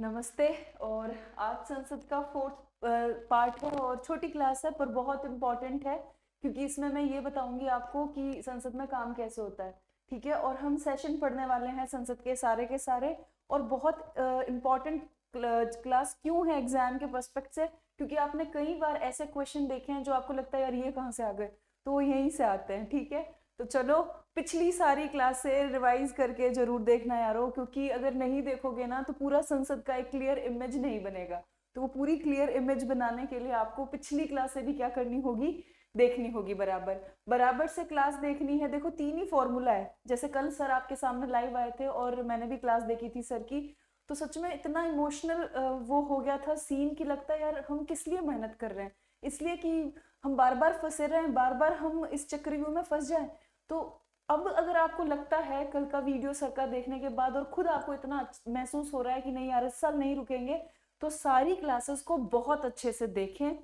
नमस्ते। और आज संसद का फोर्थ पार्ट है और छोटी क्लास है पर बहुत इम्पोर्टेंट है, क्योंकि इसमें मैं ये बताऊंगी आपको कि संसद में काम कैसे होता है। ठीक है, और हम सेशन पढ़ने वाले हैं संसद के सारे। और बहुत इम्पोर्टेंट क्लास क्यों है एग्जाम के पर्सपेक्ट से, क्योंकि आपने कई बार ऐसे क्वेश्चन देखे हैं जो आपको लगता है यार ये कहाँ से आ गए, तो वो यहीं से आते हैं। ठीक है, तो चलो पिछली सारी क्लासें रिवाइज करके जरूर देखना यारो, क्योंकि अगर नहीं देखोगे ना तो पूरा संसद का एक क्लियर इमेज नहीं बनेगा। तो वो पूरी क्लियर इमेज बनाने के लिए आपको पिछली क्लासें भी क्या करनी होगी, देखनी होगी बराबर बराबर से क्लास देखनी है। देखो तीन ही फॉर्मूला है, जैसे कल सर आपके सामने लाइव आए थे और मैंने भी क्लास देखी थी सर की, तो सच में इतना इमोशनल वो हो गया था सीन की लगता है यार हम किस लिए मेहनत कर रहे हैं, इसलिए कि हम बार बार फंसे रहे हैं, बार बार हम इस चक्रव्यूह में फंस जाए। तो अब अगर आपको लगता है कल का वीडियो सर का देखने के बाद और खुद आपको इतना महसूस हो रहा है कि नहीं यार इस साल नहीं रुकेंगे, तो सारी क्लासेस को बहुत अच्छे से देखें,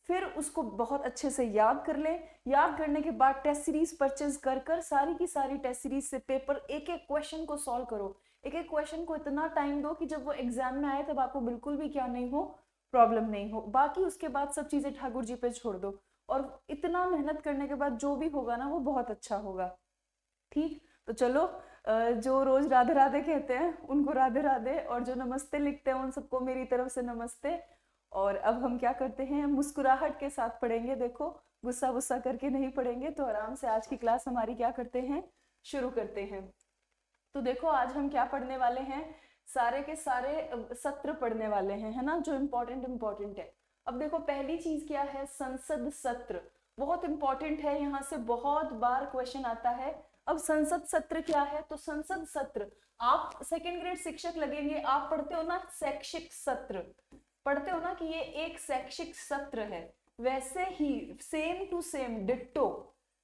फिर उसको बहुत अच्छे से याद कर लें। याद करने के बाद टेस्ट सीरीज परचेज कर कर सारी की सारी टेस्ट सीरीज से पेपर एक एक क्वेश्चन को सॉल्व करो। एक एक क्वेश्चन को इतना टाइम दो कि जब वो एग्जाम में आए तब आपको बिल्कुल भी क्या नहीं हो, प्रॉब्लम नहीं हो। बाकी उसके बाद सब चीजें ठाकुर जी पे छोड़ दो, और इतना मेहनत करने के बाद जो भी होगा ना वो बहुत अच्छा होगा। ठीक, तो चलो जो रोज राधे राधे कहते हैं उनको राधे राधे, और जो नमस्ते लिखते हैं उन सबको मेरी तरफ से नमस्ते। और अब हम क्या करते हैं, मुस्कुराहट के साथ पढ़ेंगे। देखो गुस्सा गुस्सा करके नहीं पढ़ेंगे, तो आराम से आज की क्लास हमारी क्या करते हैं, शुरू करते हैं। तो देखो आज हम क्या पढ़ने वाले हैं, सारे के सारे सत्र पढ़ने वाले हैं, है ना, जो इम्पोर्टेंट है। अब देखो पहली चीज क्या है, संसद सत्र बहुत इंपॉर्टेंट है, यहाँ से बहुत बार क्वेश्चन आता है। अब संसद सत्र क्या है, तो संसद सत्र आप सेकेंड ग्रेड शिक्षक लगेंगे, आप पढ़ते हो ना शैक्षिक सत्र, पढ़ते हो ना कि ये एक शैक्षिक सत्र है, वैसे ही same to same ditto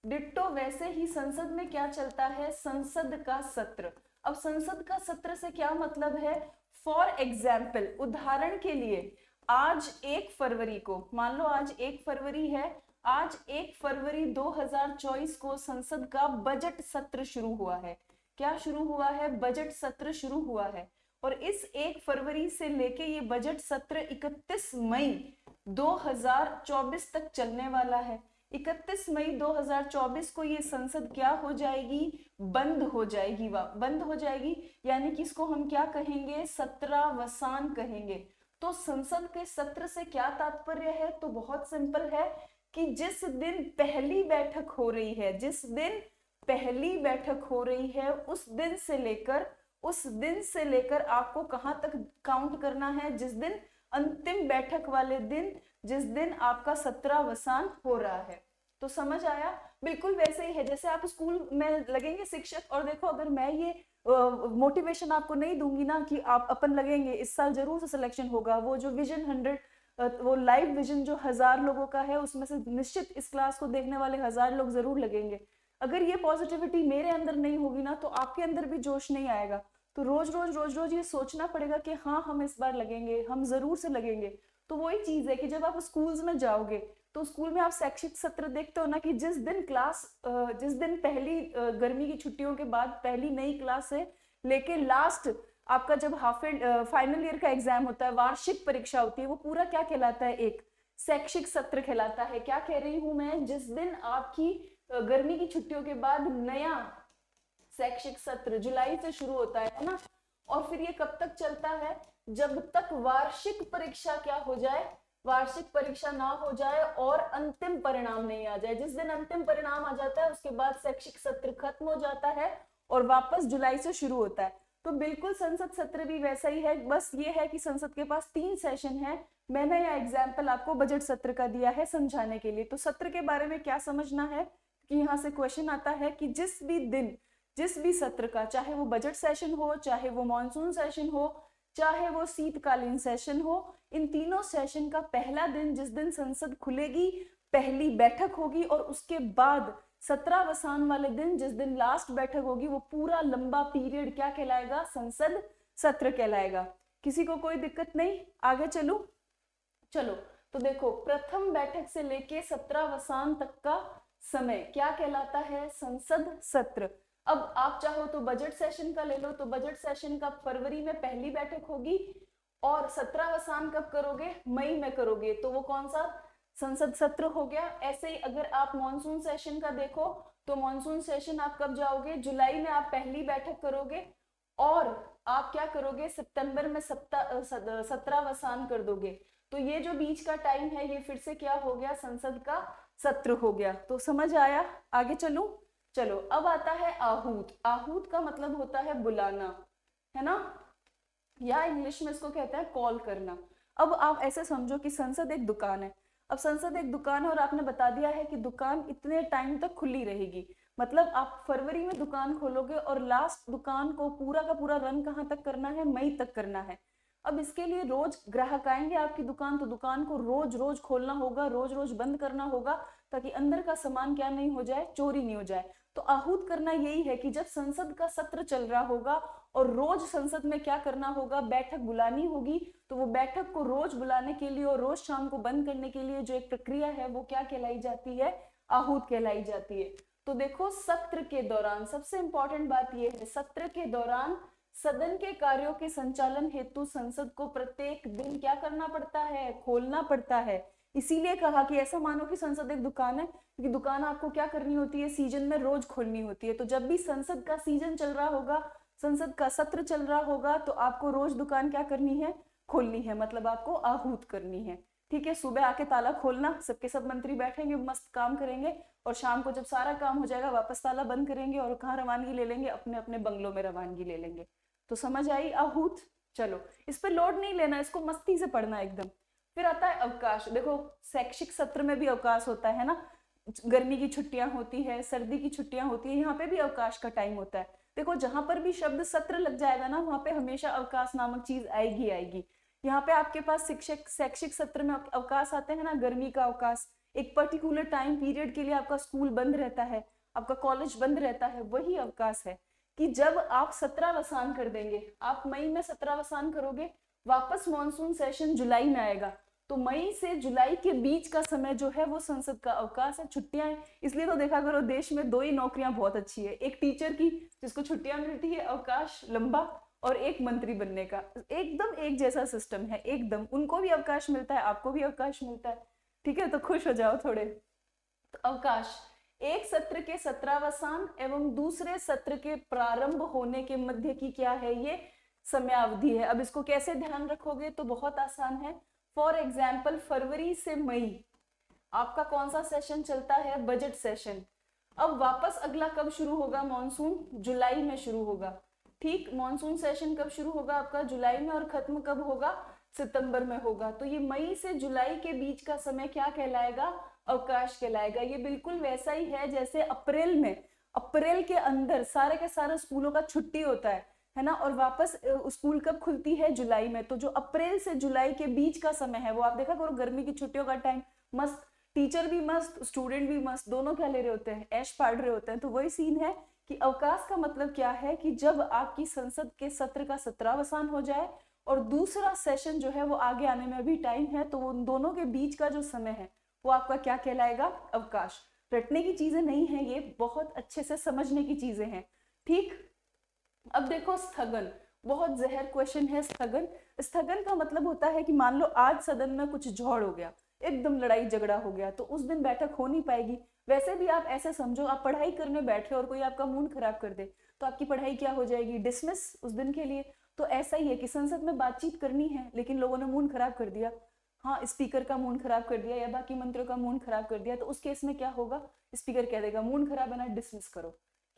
ditto वैसे ही संसद में क्या चलता है, संसद का सत्र। अब संसद का सत्र से क्या मतलब है, फॉर एग्जाम्पल उदाहरण के लिए आज 1 फरवरी को, मान लो आज 1 फरवरी है, आज 1 फरवरी 2024 को संसद का बजट सत्र शुरू हुआ है। क्या शुरू हुआ है, बजट सत्र शुरू हुआ है। और इस 1 फरवरी से लेके ये बजट सत्र 31 मई 2024 तक चलने वाला है। 31 मई 2024 को ये संसद क्या हो जाएगी, बंद हो जाएगी, बंद हो जाएगी, यानी कि इसको हम क्या कहेंगे, सत्रावसान कहेंगे। तो संसद के सत्र से क्या तात्पर्य है, तो बहुत सिंपल है कि जिस दिन पहली बैठक हो रही है, जिस दिन पहली बैठक हो रही है उस दिन से लेकर आपको कहां तक काउंट करना है, जिस दिन अंतिम बैठक वाले दिन, जिस दिन आपका सत्रावसान हो रहा है। तो समझ आया, बिल्कुल वैसे ही है जैसे आप स्कूल में लगेंगे शिक्षक, और देखो अगर मैं ये मोटिवेशन आपको नहीं दूंगी ना कि आप अपन लगेंगे इस साल जरूर से सिलेक्शन होगा, वो जो विजन 100 वो लाइव विजन जो 1000 लोगों का है उसमें से निश्चित इस क्लास को देखने वाले 1000 लोग जरूर लगेंगे। अगर ये पॉजिटिविटी मेरे अंदर नहीं होगी ना तो आपके अंदर भी जोश नहीं आएगा। तो रोज रोज ये सोचना पड़ेगा कि हाँ हम इस बार लगेंगे, हम जरूर से लगेंगे। तो वही चीज है कि जब आप स्कूल्स में जाओगे तो स्कूल में आप शैक्षिक सत्र देखते हो ना कि जिस दिन पहली गर्मी की छुट्टियों के बाद पहली नई क्लास से लेके लास्ट आपका जब फाइनल ईयर का एग्जाम होता है, वार्षिक परीक्षा होती है, वो पूरा क्या कहलाता है, एक शैक्षिक सत्र कहलाता है। क्या कह रही हूं मैं, जिस दिन आपकी गर्मी की छुट्टियों के बाद नया शैक्षिक सत्र जुलाई से शुरू होता है ना, और फिर ये कब तक चलता है, जब तक वार्षिक परीक्षा क्या हो जाए, वार्षिक परीक्षा ना हो जाए और अंतिम परिणाम नहीं आ जाए। जिस दिन अंतिम परिणाम आ जाता है उसके बाद शैक्षिक सत्र खत्म हो जाता है और वापस जुलाई से शुरू होता है। तो बिल्कुल संसद सत्र भी वैसा ही है, बस ये है कि संसद के पास 3 सेशन है। मैंने यह एग्जाम्पल आपको बजट सत्र का दिया है समझाने के लिए। तो सत्र के बारे में क्या समझना है कि यहाँ से क्वेश्चन आता है कि जिस भी सत्र का, चाहे वो बजट सेशन हो, चाहे वो मॉनसून सेशन हो, चाहे वो शीतकालीन सेशन हो, इन तीनों सेशन का पहला दिन जिस दिन संसद खुलेगी, पहली बैठक होगी, और उसके बाद सत्रावसान वाले दिन जिस दिन लास्ट बैठक होगी, वो पूरा लंबा पीरियड क्या कहलाएगा, संसद सत्र कहलाएगा। किसी को कोई दिक्कत नहीं, आगे चलो। तो देखो प्रथम बैठक से लेके सत्रावसान तक का समय क्या कहलाता है, संसद सत्र। अब आप चाहो तो बजट सेशन का ले लो, तो बजट सेशन का फरवरी में पहली बैठक होगी और सत्रावसान कब करोगे? मई में करोगे। तो वो कौन सा संसद सत्र हो गया। ऐसे ही अगर आप मॉनसून सेशन का देखो तो मॉनसून सेशन आप कब जाओगे? जुलाई में आप पहली बैठक करोगे और आप क्या करोगे? सितंबर में सत्रावसान कर दोगे। तो ये जो बीच का टाइम है ये फिर से क्या हो गया? संसद का सत्र हो गया। तो समझ आया? आगे चलूं? चलो अब आता है आहूत। आहूत का मतलब होता है बुलाना, है ना, या इंग्लिश में इसको कहते हैं कॉल करना। अब आप ऐसे समझो कि संसद एक दुकान है। अब संसद एक दुकान है और आपने बता दिया है कि दुकान इतने टाइम तक खुली रहेगी। मतलब आप फरवरी में दुकान खोलोगे और लास्ट दुकान को पूरा का पूरा रन कहाँ तक करना है? मई तक करना है। अब इसके लिए रोज ग्राहक आएंगे आपकी दुकान, तो दुकान को रोज रोज खोलना होगा, रोज रोज बंद करना होगा, ताकि अंदर का सामान क्या नहीं हो जाए? चोरी नहीं हो जाए। तो आहूत करना यही है कि जब संसद का सत्र चल रहा होगा और रोज संसद में क्या करना होगा? बैठक बुलानी होगी। तो वो बैठक को रोज बुलाने के लिए और रोज शाम को बंद करने के लिए जो एक प्रक्रिया है वो क्या कहलाई जाती है? आहूत कहलाई जाती है। तो देखो सत्र के दौरान सबसे इंपॉर्टेंट बात यह है, सत्र के दौरान सदन के कार्यों के संचालन हेतु संसद को प्रत्येक दिन क्या करना पड़ता है? खोलना पड़ता है। इसीलिए कहा कि ऐसा मानो कि संसद एक दुकान है, क्योंकि दुकान आपको क्या करनी होती है? सीजन में रोज खोलनी होती है। तो जब भी संसद का सीजन चल रहा होगा, संसद का सत्र चल रहा होगा, तो आपको रोज दुकान क्या करनी है? खोलनी है, मतलब आपको आहूत करनी है। ठीक है, सुबह आके ताला खोलना, सबके सब मंत्री बैठेंगे, मस्त काम करेंगे, और शाम को जब सारा काम हो जाएगा वापस ताला बंद करेंगे और कहाँ रवानगी ले लेंगे? अपने अपने बंगलों में रवानगी ले लेंगे। तो समझ आई आहूत? चलो इस पे लोड नहीं लेना, इसको मस्ती से पढ़ना एकदम। फिर आता है अवकाश। देखो शैक्षिक सत्र में भी अवकाश होता है ना, गर्मी की छुट्टियां होती है, सर्दी की छुट्टियां होती है, यहाँ पे भी अवकाश का टाइम होता है। देखो जहां पर भी शब्द सत्र लग जाएगा ना, वहां पे हमेशा अवकाश नामक चीज आएगी आएगी। यहाँ पे आपके पास शिक्षक शैक्षिक सत्र में अवकाश आते हैं ना, गर्मी का अवकाश, एक पर्टिकुलर टाइम पीरियड के लिए आपका स्कूल बंद रहता है, आपका कॉलेज बंद रहता है, वही अवकाश है। कि जब आप सत्रावसान कर देंगे, आप मई में सत्रावसान करोगे, वापस मॉनसून सेशन जुलाई में आएगा, तो मई से जुलाई के बीच का समय जो है वो संसद का अवकाश है, छुट्टियां हैं। इसलिए तो देखा करो देश में दो ही नौकरियां बहुत अच्छी है, एक टीचर की जिसको छुट्टियां मिलती है, अवकाश लंबा, और एक मंत्री बनने का। एकदम एक जैसा सिस्टम है, एकदम उनको भी अवकाश मिलता है, आपको भी अवकाश मिलता है। ठीक है, तो खुश हो जाओ थोड़े। तो अवकाश एक सत्र के सत्रावसान एवं दूसरे सत्र के प्रारंभ होने के मध्य की क्या है? ये समयावधि है। अब इसको कैसे ध्यान रखोगे? तो बहुत आसान है। फॉर एग्जाम्पल फरवरी से मई आपका कौन सा सेशन चलता है? Budget session. अब वापस अगला कब शुरू होगा? मॉनसून जुलाई में शुरू होगा। ठीक, मॉनसून सेशन कब शुरू होगा आपका? जुलाई में, और खत्म कब होगा? सितंबर में होगा। तो ये मई से जुलाई के बीच का समय क्या कहलाएगा? अवकाश कहलाएगा। ये बिल्कुल वैसा ही है जैसे अप्रैल में, अप्रैल के अंदर सारे के सारे स्कूलों का छुट्टी होता है ना, और वापस स्कूल कब खुलती है? जुलाई में। तो जो अप्रैल से जुलाई के बीच का समय है वो आप देखा करो, गर्मी की छुट्टियों का टाइम, मस्त, टीचर भी मस्त, स्टूडेंट भी मस्त, दोनों क्या ले रहे होते हैं? ऐश पाड़ रहे होते हैं। तो वही सीन है कि अवकाश का मतलब क्या है कि जब आपकी संसद के सत्र का सत्रावसान हो जाए और दूसरा सेशन जो है वो आगे आने में अभी टाइम है, तो उन दोनों के बीच का जो समय है वो आपका क्या कहलाएगा? अवकाश। रटने की चीजें नहीं है ये, बहुत अच्छे से समझने की चीजें हैं। ठीक, अब देखो स्थगन, बहुत जहर क्वेश्चन है स्थगन। स्थगन का मतलब होता है कि मान लो आज सदन में कुछ झड़ हो गया, एकदम लड़ाई झगड़ा हो गया, तो उस दिन बैठक हो नहीं पाएगी। वैसे भी आप ऐसे समझो, आप पढ़ाई करने बैठे और कोई आपका मूड खराब कर दे, तो आपकी पढ़ाई क्या हो जाएगी? डिसमिस उस दिन के लिए। तो ऐसा ही है कि संसद में बातचीत करनी है लेकिन लोगों ने मूड खराब कर दिया, हाँ स्पीकर का मूड खराब कर दिया या बाकी मंत्रियों का मूड खराब कर दिया, तो उस केस में क्या होगा? स्पीकर कह देगा मूड खराब है ना, डिसमिस करो।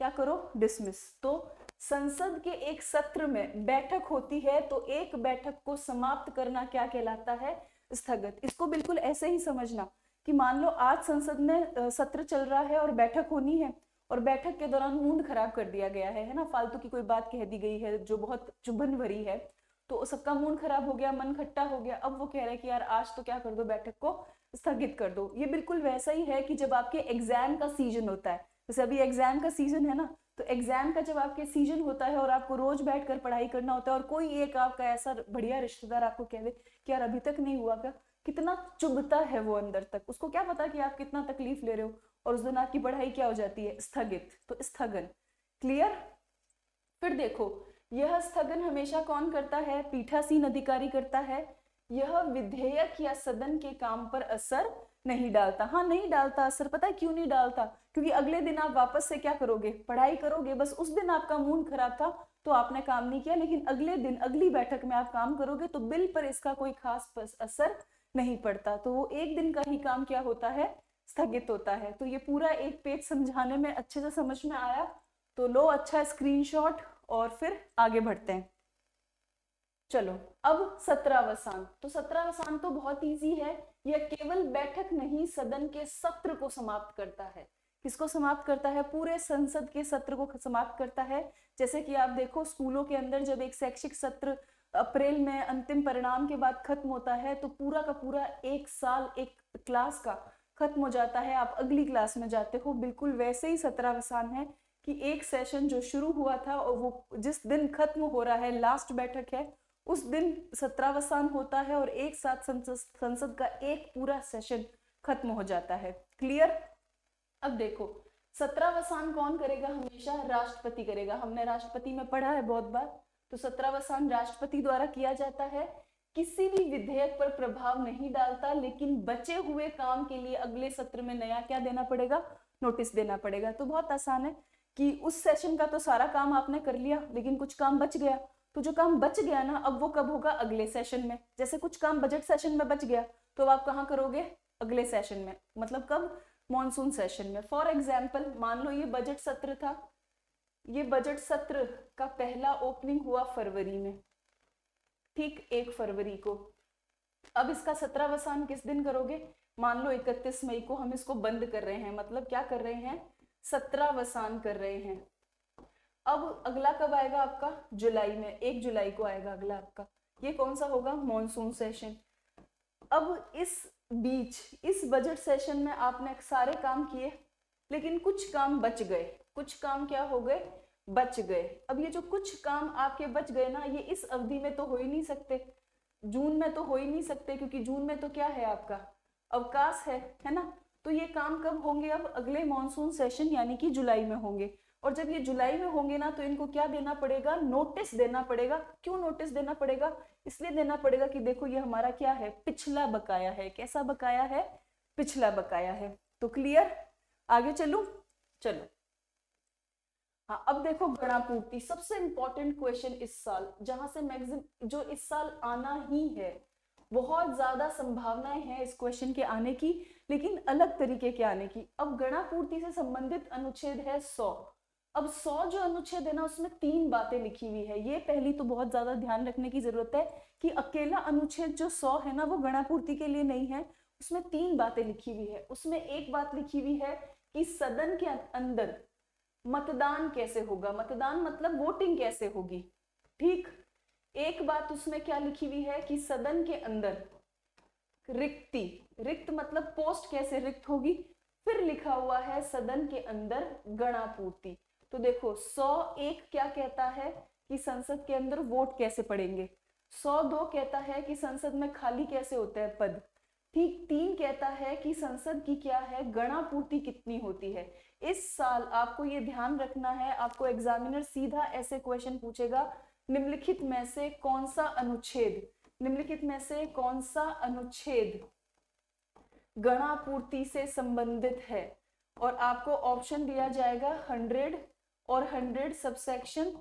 क्या करो? डिसमिस। तो संसद के एक सत्र में बैठक होती है तो एक बैठक को समाप्त करना क्या कहलाता है? स्थगित। इसको बिल्कुल ऐसे ही समझना कि मान लो आज संसद में सत्र चल रहा है और बैठक होनी है, और बैठक के दौरान मूड खराब कर दिया गया है ना, फालतू की कोई बात कह दी गई है जो बहुत चुभन भरी है, तो सबका मूड खराब हो गया, मन खट्टा हो गया। अब वो कह रहे हैं कि यार आज तो क्या कर दो, बैठक को स्थगित कर दो। ये बिल्कुल वैसा ही है कि जब आपके एग्जाम का सीजन होता है, जैसे अभी एग्जाम का सीजन है ना, तो एग्जाम का जब आपके सीजन होता है और आपको रोज बैठकर पढ़ाई करना होता है, और कोई एक आपका ऐसा बढ़िया रिश्तेदार आपको कह दे कि यार अभी तक नहीं हुआ क्या, कितना चुभता है वो अंदर तक। उसको क्या पता कि आप कितना तकलीफ ले रहे हो, और उस दिन आपकी पढ़ाई क्या हो जाती है? स्थगित। तो स्थगन। क्लियर? फिर देखो यह स्थगन हमेशा कौन करता है? पीठासीन अधिकारी करता है। यह विधेयक या सदन के काम पर असर नहीं डालता। हाँ, नहीं डालता असर। पता है क्यों नहीं डालता? क्योंकि अगले दिन आप वापस से क्या करोगे? पढ़ाई करोगे। बस उस दिन आपका मूड खराब था तो आपने काम नहीं किया, लेकिन अगले दिन अगली बैठक में आप काम करोगे तो बिल पर इसका कोई खास असर नहीं पड़ता। तो वो एक दिन का ही काम क्या होता है? स्थगित होता है। तो ये पूरा एक पेज समझाने में अच्छे से समझ में आया? तो लो अच्छा स्क्रीनशॉट और फिर आगे बढ़ते हैं। चलो अब सत्रावसान। तो सत्रावसान तो बहुत इजी है। यह केवल बैठक नहीं, सदन के सत्र को समाप्त करता है। किसको समाप्त करता है? पूरे संसद के सत्र को समाप्त करता है। जैसे कि आप देखो स्कूलों के अंदर जब एक शैक्षिक सत्र अप्रैल में अंतिम परिणाम के बाद खत्म होता है तो पूरा का पूरा एक साल एक क्लास का खत्म हो जाता है, आप अगली क्लास में जाते हो। बिल्कुल वैसे ही सत्रावसान है कि एक सेशन जो शुरू हुआ था और वो जिस दिन खत्म हो रहा है, लास्ट बैठक है, उस दिन सत्रावसान होता है और एक साथ संसद का एक पूरा सेशन खत्म हो जाता है। क्लियर? अब देखो सत्रावसान कौन करेगा? हमेशा राष्ट्रपति करेगा। हमने राष्ट्रपति में पढ़ा है बहुत बार। तो सत्रावसान राष्ट्रपति द्वारा किया जाता है। किसी भी विधेयक पर प्रभाव नहीं डालता, लेकिन बचे हुए काम के लिए अगले सत्र में नया क्या देना पड़ेगा? नोटिस देना पड़ेगा। तो बहुत आसान है कि उस सेशन का तो सारा काम आपने कर लिया, लेकिन कुछ काम बच गया। तो जो काम बच गया ना, अब वो कब होगा? अगले सेशन में। जैसे कुछ काम बजट सेशन में बच गया तो आप कहाँ करोगे? अगले सेशन में। मतलब कब? मॉनसून सेशन में। फॉर एग्जाम्पल मान लो ये बजट सत्र था, ये बजट सत्र का पहला ओपनिंग हुआ फरवरी में, ठीक 1 फरवरी को। अब इसका सत्रावसान किस दिन करोगे? मान लो 31 मई को हम इसको बंद कर रहे हैं। मतलब क्या कर रहे हैं? सत्रावसान कर रहे हैं। अब अगला कब आएगा आपका? जुलाई में, 1 जुलाई को आएगा अगला आपका। ये कौन सा होगा? Monsoon session. अब इस बीच इस बजट सेशन में आपने सारे काम किए, लेकिन कुछ काम बच गए। कुछ काम क्या हो गए? बच गए। अब ये जो कुछ काम आपके बच गए ना, ये इस अवधि में तो हो ही नहीं सकते, जून में तो हो ही नहीं सकते, क्योंकि जून में तो क्या है आपका? अवकाश है ना। तो ये काम कब होंगे? अब अगले मॉनसून सेशन यानी कि जुलाई में होंगे। और जब ये जुलाई में होंगे ना तो इनको क्या देना पड़ेगा? नोटिस देना पड़ेगा। क्यों नोटिस देना पड़ेगा? इसलिए देना पड़ेगा कि देखो ये हमारा क्या है? पिछला बकाया है। कैसा बकाया है? पिछला बकाया है। तो क्लियर? आगे चलूं? चलो हाँ, अब देखो गणापूर्ति सबसे इंपॉर्टेंट क्वेश्चन इस साल, जहां से मैक्सिमम जो इस साल आना ही है। बहुत ज्यादा संभावनाएं हैं इस क्वेश्चन के आने की, लेकिन अलग तरीके के आने की। अब गणापूर्ति से संबंधित अनुच्छेद है 100। अब 100 जो अनुच्छेद है ना, उसमें 3 बातें लिखी हुई है। ये पहली तो बहुत ज्यादा ध्यान रखने की जरूरत है कि अकेला अनुच्छेद जो 100 है ना, वो गणापूर्ति के लिए नहीं है। उसमें 3 बातें लिखी हुई है। उसमें एक बात लिखी हुई है कि सदन के अंदर मतदान कैसे होगा। मतदान मतलब वोटिंग कैसे होगी। ठीक। एक बात उसमें क्या लिखी हुई है कि सदन के अंदर रिक्ति, रिक्त मतलब पोस्ट कैसे रिक्त होगी। फिर लिखा हुआ है सदन के अंदर गणापूर्ति। तो देखो 101 क्या कहता है कि संसद के अंदर वोट कैसे पड़ेंगे। 102 कहता है कि संसद में खाली कैसे होते हैं पद। ठीक 3 कहता है कि संसद की क्या है? गणापूर्ति कितनी होती है। इस साल आपको ये ध्यान रखना है, आपको एग्जामिनर सीधा ऐसे क्वेश्चन पूछेगा, निम्नलिखित में से कौन सा अनुच्छेद, निम्नलिखित में से कौन सा अनुच्छेद गणापूर्ति से संबंधित है। और आपको ऑप्शन दिया जाएगा 100 और 100 सबसेक्शन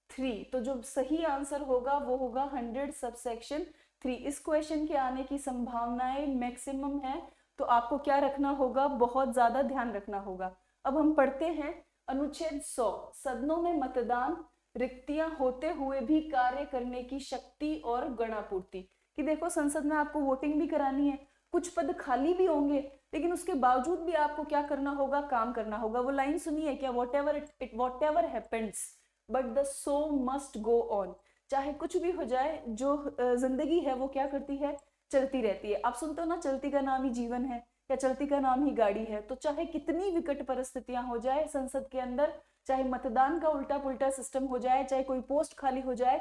3। तो जो सही आंसर होगा वो होगा 100 सबसेक्शन 3। इस क्वेश्चन के आने की संभावनाएं मैक्सिमम है। तो आपको क्या रखना होगा? बहुत ज्यादा ध्यान रखना होगा। अब हम पढ़ते हैं अनुच्छेद 100, सदनों में मतदान, रिक्तियां होते हुए भी कार्य करने की शक्ति और गणापूर्ति। कि देखो संसद में आपको वोटिंग भी करानी है, कुछ पद खाली भी होंगे, लेकिन उसके बावजूद भी आपको क्या करना होगा? काम करना होगा। वो लाइन सुनिए क्या? What ever happens but the show must go on. चाहे कुछ भी हो जाए, जो जिंदगी है वो क्या करती है? चलती रहती है। आप सुनते हो ना, चलती का नाम ही जीवन है, या चलती का नाम ही गाड़ी है। तो चाहे कितनी विकट परिस्थितियां हो जाए संसद के अंदर, चाहे मतदान का उल्टा पुल्टा सिस्टम हो जाए, चाहे कोई पोस्ट खाली हो जाए,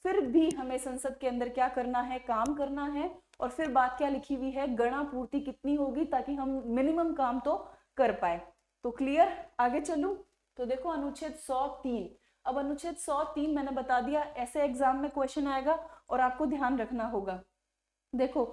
फिर भी हमें संसद के अंदर क्या करना है? काम करना है। और फिर बात क्या लिखी हुई है? गणापूर्ति कितनी होगी, ताकि हम मिनिमम काम तो कर पाए। तो क्लियर? आगे चलूं? तो देखो अनुच्छेद 103, अब अनुच्छेद 103 मैंने बता दिया, ऐसे एग्जाम में क्वेश्चन आएगा और आपको ध्यान रखना होगा। देखो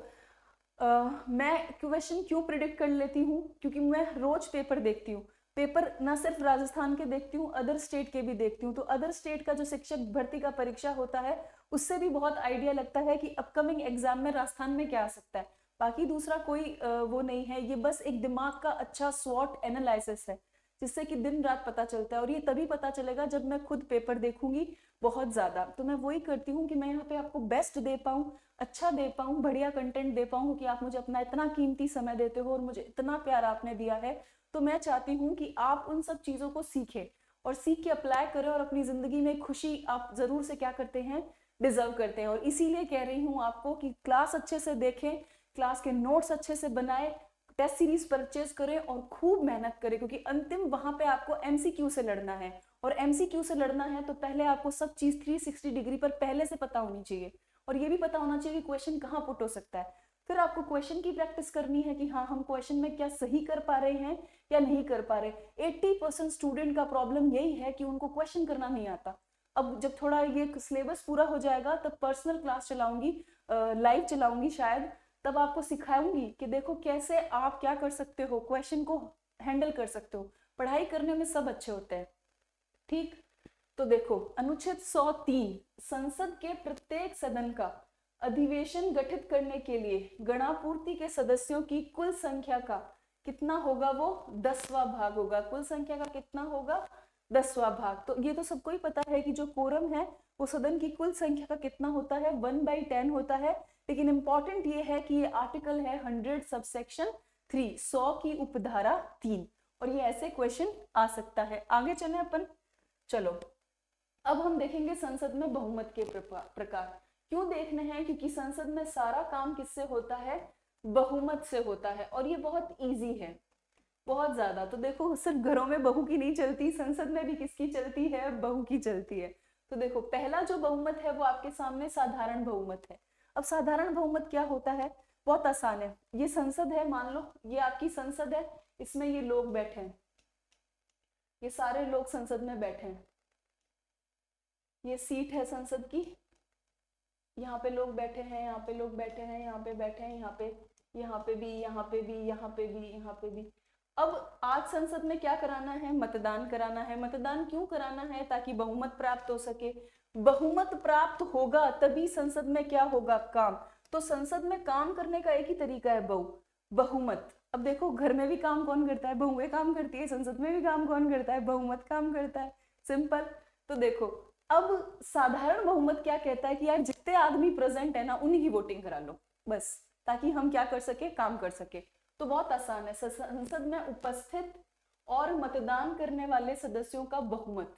मैं क्वेश्चन क्यों प्रिडिक्ट कर लेती हूँ, क्योंकि मैं रोज पेपर देखती हूँ। पेपर ना सिर्फ राजस्थान के देखती हूँ, अदर स्टेट के भी देखती हूँ। तो अदर स्टेट का जो शिक्षक भर्ती का परीक्षा होता है उससे भी बहुत आइडिया लगता है कि अपकमिंग एग्जाम में राजस्थान में क्या आ सकता है। बाकी दूसरा कोई वो नहीं है, ये बस एक दिमाग का अच्छा स्वॉट एनालिसिस है जिससे कि दिन रात पता चलता है। और ये तभी पता चलेगा जब मैं खुद पेपर देखूंगी बहुत ज्यादा। तो मैं वही करती हूँ कि मैं यहाँ पे आपको बेस्ट दे पाऊँ, अच्छा दे पाऊँ, बढ़िया कंटेंट दे पाऊँ, क्योंकि आप मुझे अपना इतना कीमती समय देते हो और मुझे इतना प्यार आपने दिया है। तो मैं चाहती हूँ कि आप उन सब चीजों को सीखें और सीख के अप्लाई करें और अपनी जिंदगी में खुशी आप जरूर से क्या करते हैं, डिजर्व करते हैं। और इसीलिए कह रही हूँ आपको कि क्लास अच्छे से देखें, क्लास के नोट्स अच्छे से बनाए, टेस्ट सीरीज परचेज करें और खूब मेहनत करें, क्योंकि अंतिम वहां पे आपको एमसीक्यू से लड़ना है। और एमसीक्यू से लड़ना है तो पहले आपको सब चीज 360 डिग्री पर पहले से पता होनी चाहिए, और ये भी पता होना चाहिए कि क्वेश्चन कहाँ पुट हो सकता है। फिर आपको क्वेश्चन की प्रैक्टिस करनी है कि हाँ हम क्वेश्चन में क्या सही कर पा रहे हैं या नहीं कर पा रहे। 80% स्टूडेंट का प्रॉब्लम यही है कि उनको क्वेश्चन करना नहीं आता। अब जब थोड़ा ये सिलेबस पूरा हो जाएगा तब पर्सनल क्लास चलाऊंगी, लाइव चलाऊंगी शायद, तब आपको सिखाऊंगी कि देखो कैसे आप क्या कर सकते हो, क्वेश्चन को हैंडल कर सकते हो। पढ़ाई करने में सब अच्छे होते हैं, ठीक। तो देखो अनुच्छेद 103, संसद के प्रत्येक सदन का अधिवेशन गठित करने के लिए गणापूर्ति के सदस्यों की कुल संख्या का कितना होगा, वो 10वां भाग होगा। कुल संख्या का कितना होगा, 10वां भाग। तो ये तो सबको ही पता है कि जो कोरम है वो सदन की कुल संख्या का कितना होता है, 1/10 होता है। लेकिन इंपॉर्टेंट ये है कि ये आर्टिकल है 100 सबसेक्शन 3, 100 की उपधारा 3, और ये ऐसे क्वेश्चन आ सकता है। आगे चले अपन, चलो अब हम देखेंगे संसद में बहुमत के प्रकार। क्यों देखने हैं, क्योंकि संसद में सारा काम किससे होता है, बहुमत से होता है। और ये बहुत इजी है, बहुत ज्यादा। तो देखो सिर्फ घरों में बहू की नहीं चलती, संसद में भी किसकी चलती है, बहू की चलती है। तो देखो पहला जो बहुमत है वो आपके सामने साधारण बहुमत है। अब साधारण बहुमत क्या होता है, बहुत आसान है। ये संसद है, मान लो ये आपकी संसद है, इसमें ये लोग बैठे हैं, ये सारे लोग संसद में बैठे हैं, ये सीट है संसद की, यहाँ पे लोग बैठे हैं, यहाँ पे लोग बैठे हैं, यहाँ पे बैठे हैं, यहाँ पे भी, यहाँ पे भी, यहाँ पे भी, यहाँ पे भी। अब आज संसद में क्या कराना है, मतदान कराना है। मतदान क्यों कराना है, ताकि बहुमत प्राप्त हो सके। बहुमत प्राप्त होगा तभी संसद में क्या होगा, काम। तो संसद में काम करने का एक ही तरीका है, बहुमत। अब देखो घर में भी काम कौन करता है, बहुएं काम करती है, संसद में भी काम कौन करता है, बहुमत काम करता है, सिंपल। तो देखो अब साधारण बहुमत क्या कहता है कि यार जितने आदमी प्रेजेंट है ना उन्हीं की वोटिंग करा लो बस, ताकि हम क्या कर सके, काम कर सके। तो बहुत आसान है, संसद में उपस्थित और मतदान करने वाले सदस्यों का बहुमत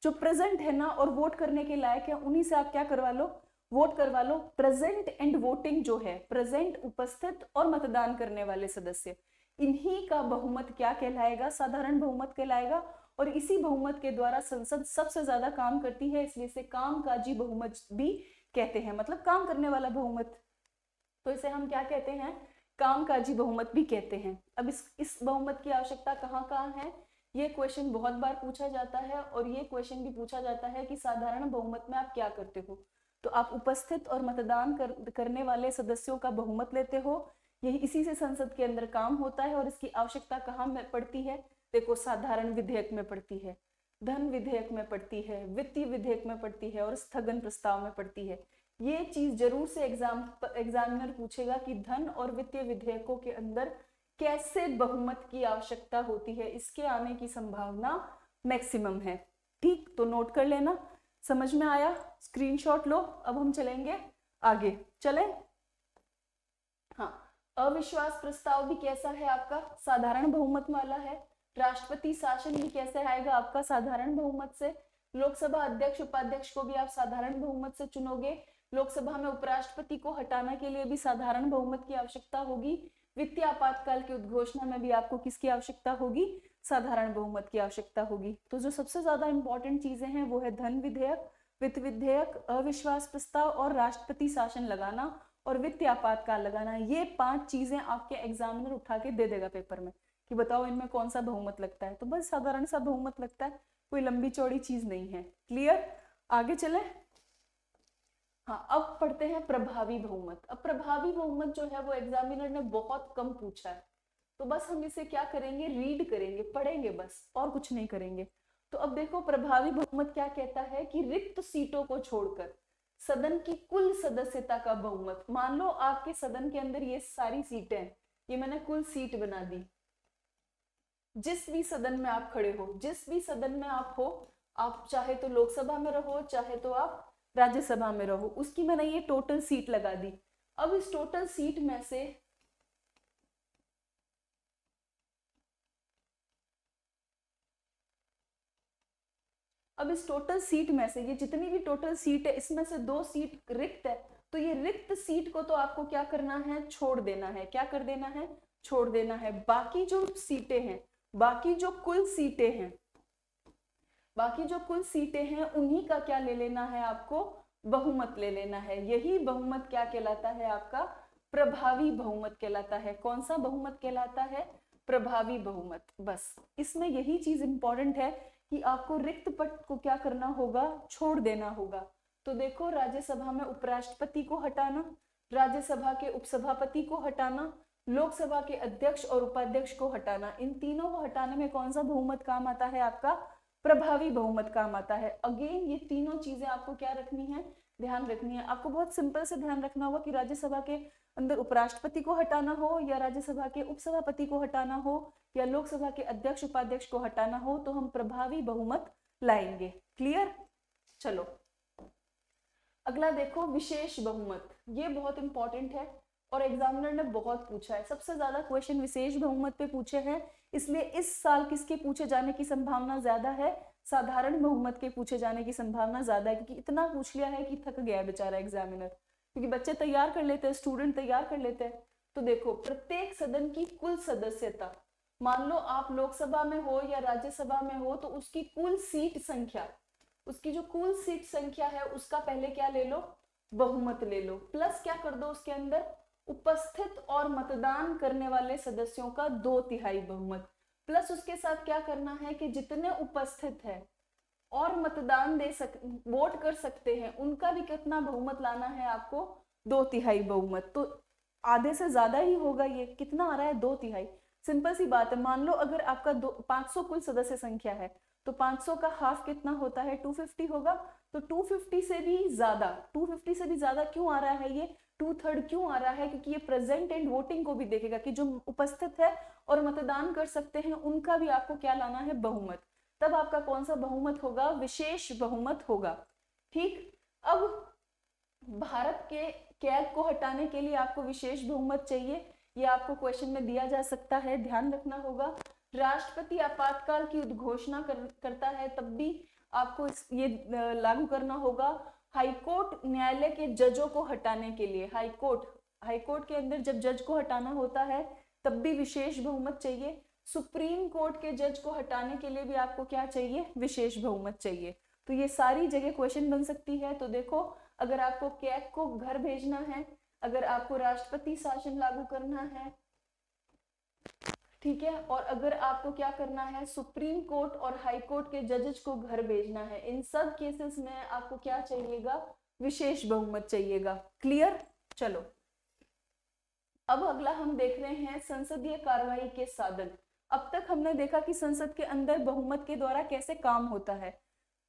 जो प्रेजेंट है ना और वोट करने के लायक है, उन्हीं से आप क्या करवा लो, वोट करवा लो। प्रेजेंट एंड वोटिंग जो है, प्रेजेंट उपस्थित और मतदान करने वाले सदस्य, इन्हीं का बहुमत क्या कहलाएगा, साधारण बहुमत कहलाएगा। और इसी बहुमत के द्वारा संसद सबसे ज्यादा काम करती है, इसलिए इसे कामकाजी बहुमत भी कहते हैं, मतलब काम करने वाला बहुमत। तो इसे हम क्या कहते हैं, कामकाजी बहुमत भी कहते हैं। अब इस बहुमत की आवश्यकता कहाँ कहाँ है, ये क्वेश्चन बहुत बार पूछा जाता है। और ये क्वेश्चन भी पूछा जाता है कि साधारण बहुमत में आप क्या करते हो। तो आप उपस्थित और मतदान करने वाले सदस्यों का बहुमत लेते हो, यही इसी से संसद के अंदर काम होता है। और इसकी आवश्यकता कहाँ में पड़ती है, देखो साधारण विधेयक में पड़ती है, धन विधेयक में पड़ती है, वित्तीय विधेयक में पड़ती है और स्थगन प्रस्ताव में पड़ती है। ये चीज जरूर से एग्जामिनर पूछेगा कि धन और वित्तीय विधेयकों के अंदर कैसे बहुमत की आवश्यकता होती है, इसके आने की संभावना मैक्सिमम है। ठीक, तो नोट कर लेना, समझ में आया, स्क्रीनशॉट लो। अब हम चलेंगे आगे, चले। हाँ, अविश्वास प्रस्ताव भी कैसा है आपका, साधारण बहुमत वाला है। राष्ट्रपति शासन भी कैसे आएगा आपका, साधारण बहुमत से। लोकसभा अध्यक्ष उपाध्यक्ष को भी आप साधारण बहुमत से चुनोगे। लोकसभा में उपराष्ट्रपति को हटाने के लिए भी साधारण बहुमत की आवश्यकता होगी। वित्तीय आपातकाल की उद्घोषणा में भी आपको किसकी आवश्यकता होगी, साधारण बहुमत की आवश्यकता होगी। तो जो सबसे ज्यादा इंपॉर्टेंट चीजें हैं वो है धन विधेयक, वित्त विधेयक, अविश्वास प्रस्ताव और राष्ट्रपति शासन लगाना और वित्तीय आपातकाल लगाना। ये 5 चीजें आपके एग्जामिनर उठा के दे देगा पेपर में कि बताओ इनमें कौन सा बहुमत लगता है। तो बस साधारण सा बहुमत लगता है, कोई लंबी चौड़ी चीज नहीं है। क्लियर? आगे चले। हाँ, अब पढ़ते हैं प्रभावी बहुमत। अब प्रभावी बहुमत जो है वो एग्जामिनर ने बहुत कम पूछा है, तो बस हम इसे क्या करेंगे, रीड करेंगे, पढ़ेंगे बस, और कुछ नहीं करेंगे। तो अब देखो प्रभावी बहुमत क्या कहता है कि रिक्त सीटों को छोड़कर सदन की कुल सदस्यता का बहुमत। मान लो आपके सदन के अंदर ये सारी सीटें हैं, ये मैंने कुल सीट बना दी। जिस भी सदन में आप खड़े हो, जिस भी सदन में आप हो, आप चाहे तो लोकसभा में रहो, चाहे तो आप राज्यसभा में रहो, उसकी मैंने ये टोटल सीट लगा दी। अब इस टोटल सीट में से ये जितनी भी टोटल सीट है, इसमें से 2 सीट रिक्त है, तो ये रिक्त सीट को तो आपको क्या करना है, छोड़ देना है। क्या कर देना है? छोड़ देना है। बाकी जो सीटें हैं, बाकी जो कुल सीटें हैं उन्हीं का क्या ले लेना है आपको, बहुमत ले लेना है। यही बहुमत क्या कहलाता है आपका, प्रभावी बहुमत कहलाता है। कौन सा बहुमत कहलाता है? प्रभावी बहुमत। बस इसमें यही चीज इंपॉर्टेंट है कि आपको रिक्त पद को क्या करना होगा, छोड़ देना होगा। तो देखो राज्यसभा में उपराष्ट्रपति को हटाना, राज्यसभा के उपसभापति को हटाना, लोकसभा के अध्यक्ष और उपाध्यक्ष को हटाना, इन तीनों को हटाने में कौन सा बहुमत काम आता है आपका, प्रभावी बहुमत काम आता है। अगेन ये तीनों चीजें आपको क्या रखनी है, ध्यान रखनी है। आपको बहुत सिंपल से ध्यान रखना होगा कि राज्यसभा के अंदर उपराष्ट्रपति को हटाना हो, या राज्यसभा के उपसभापति को हटाना हो, या लोकसभा के अध्यक्ष उपाध्यक्ष को हटाना हो, तो हम प्रभावी बहुमत लाएंगे। क्लियर? चलो अगला देखो विशेष बहुमत। ये बहुत इंपॉर्टेंट है और एग्जामिनर ने बहुत पूछा है। सबसे ज्यादा क्वेश्चन विशेष बहुमत पे पूछे हैं, इसलिए इस साल किसके पूछे जाने की संभावना ज्यादा है, साधारण बहुमत के पूछे जाने की संभावना ज्यादा है, क्योंकि इतना पूछ लिया है कि थक गया बेचारा एग्जामिनर, क्योंकि बच्चे तैयार कर लेते हैं, स्टूडेंट तैयार कर लेते हैं। तो देखो प्रत्येक सदन की कुल सदस्यता, मान लो आप लोकसभा में हो या राज्यसभा में हो, तो उसकी कुल सीट संख्या, उसकी जो कुल सीट संख्या है उसका पहले क्या ले लो, बहुमत ले लो, प्लस क्या कर दो उसके अंदर, उपस्थित और मतदान करने वाले सदस्यों का 2/3 बहुमत, प्लस उसके साथ क्या करना है कि जितने उपस्थित है और मतदान वोट कर सकते हैं, उनका भी कितना बहुमत लाना है आपको, 2/3 बहुमत। तो आधे से ज्यादा ही होगा। ये कितना आ रहा है, 2/3। सिंपल सी बात है, मान लो अगर आपका 500 कुल सदस्य संख्या है, तो 500 का हाफ कितना होता है, 250 होगा। तो 250 से भी ज्यादा क्यों आ रहा है, ये 2/3 क्यों आ रहा है, क्योंकि ये प्रेजेंट एंड वोटिंग को भी देखेगा कि जो उपस्थित है और मतदान कर सकते हैं उनका भी आपको क्या लाना है, बहुमत। तब आपका कौन सा बहुमत होगा, विशेष बहुमत होगा। ठीक। अब भारत के कैग को हटाने के लिए आपको विशेष बहुमत चाहिए, ये आपको क्वेश्चन में दिया जा सकता है, ध्यान रखना होगा। राष्ट्रपति आपातकाल की उद्घोषणा करता है, तब भी आपको ये लागू करना होगा। हाईकोर्ट न्यायालय के जजों को हटाने के लिए, हाईकोर्ट के अंदर जब जज को हटाना होता है तब भी विशेष बहुमत चाहिए। सुप्रीम कोर्ट के जज को हटाने के लिए भी आपको क्या चाहिए, विशेष बहुमत चाहिए। तो ये सारी जगह क्वेश्चन बन सकती है। तो देखो अगर आपको कैग को घर भेजना है, अगर आपको राष्ट्रपति शासन लागू करना है, ठीक है, और अगर आपको क्या करना है, सुप्रीम कोर्ट और हाई कोर्ट के जजेस को घर भेजना है, इन सब केसेस में आपको क्या चाहिएगा, विशेष बहुमत चाहिएगा। क्लियर? चलो अब अगला हम देख रहे हैं संसदीय कार्यवाही के साधन। अब तक हमने देखा कि संसद के अंदर बहुमत के द्वारा कैसे काम होता है,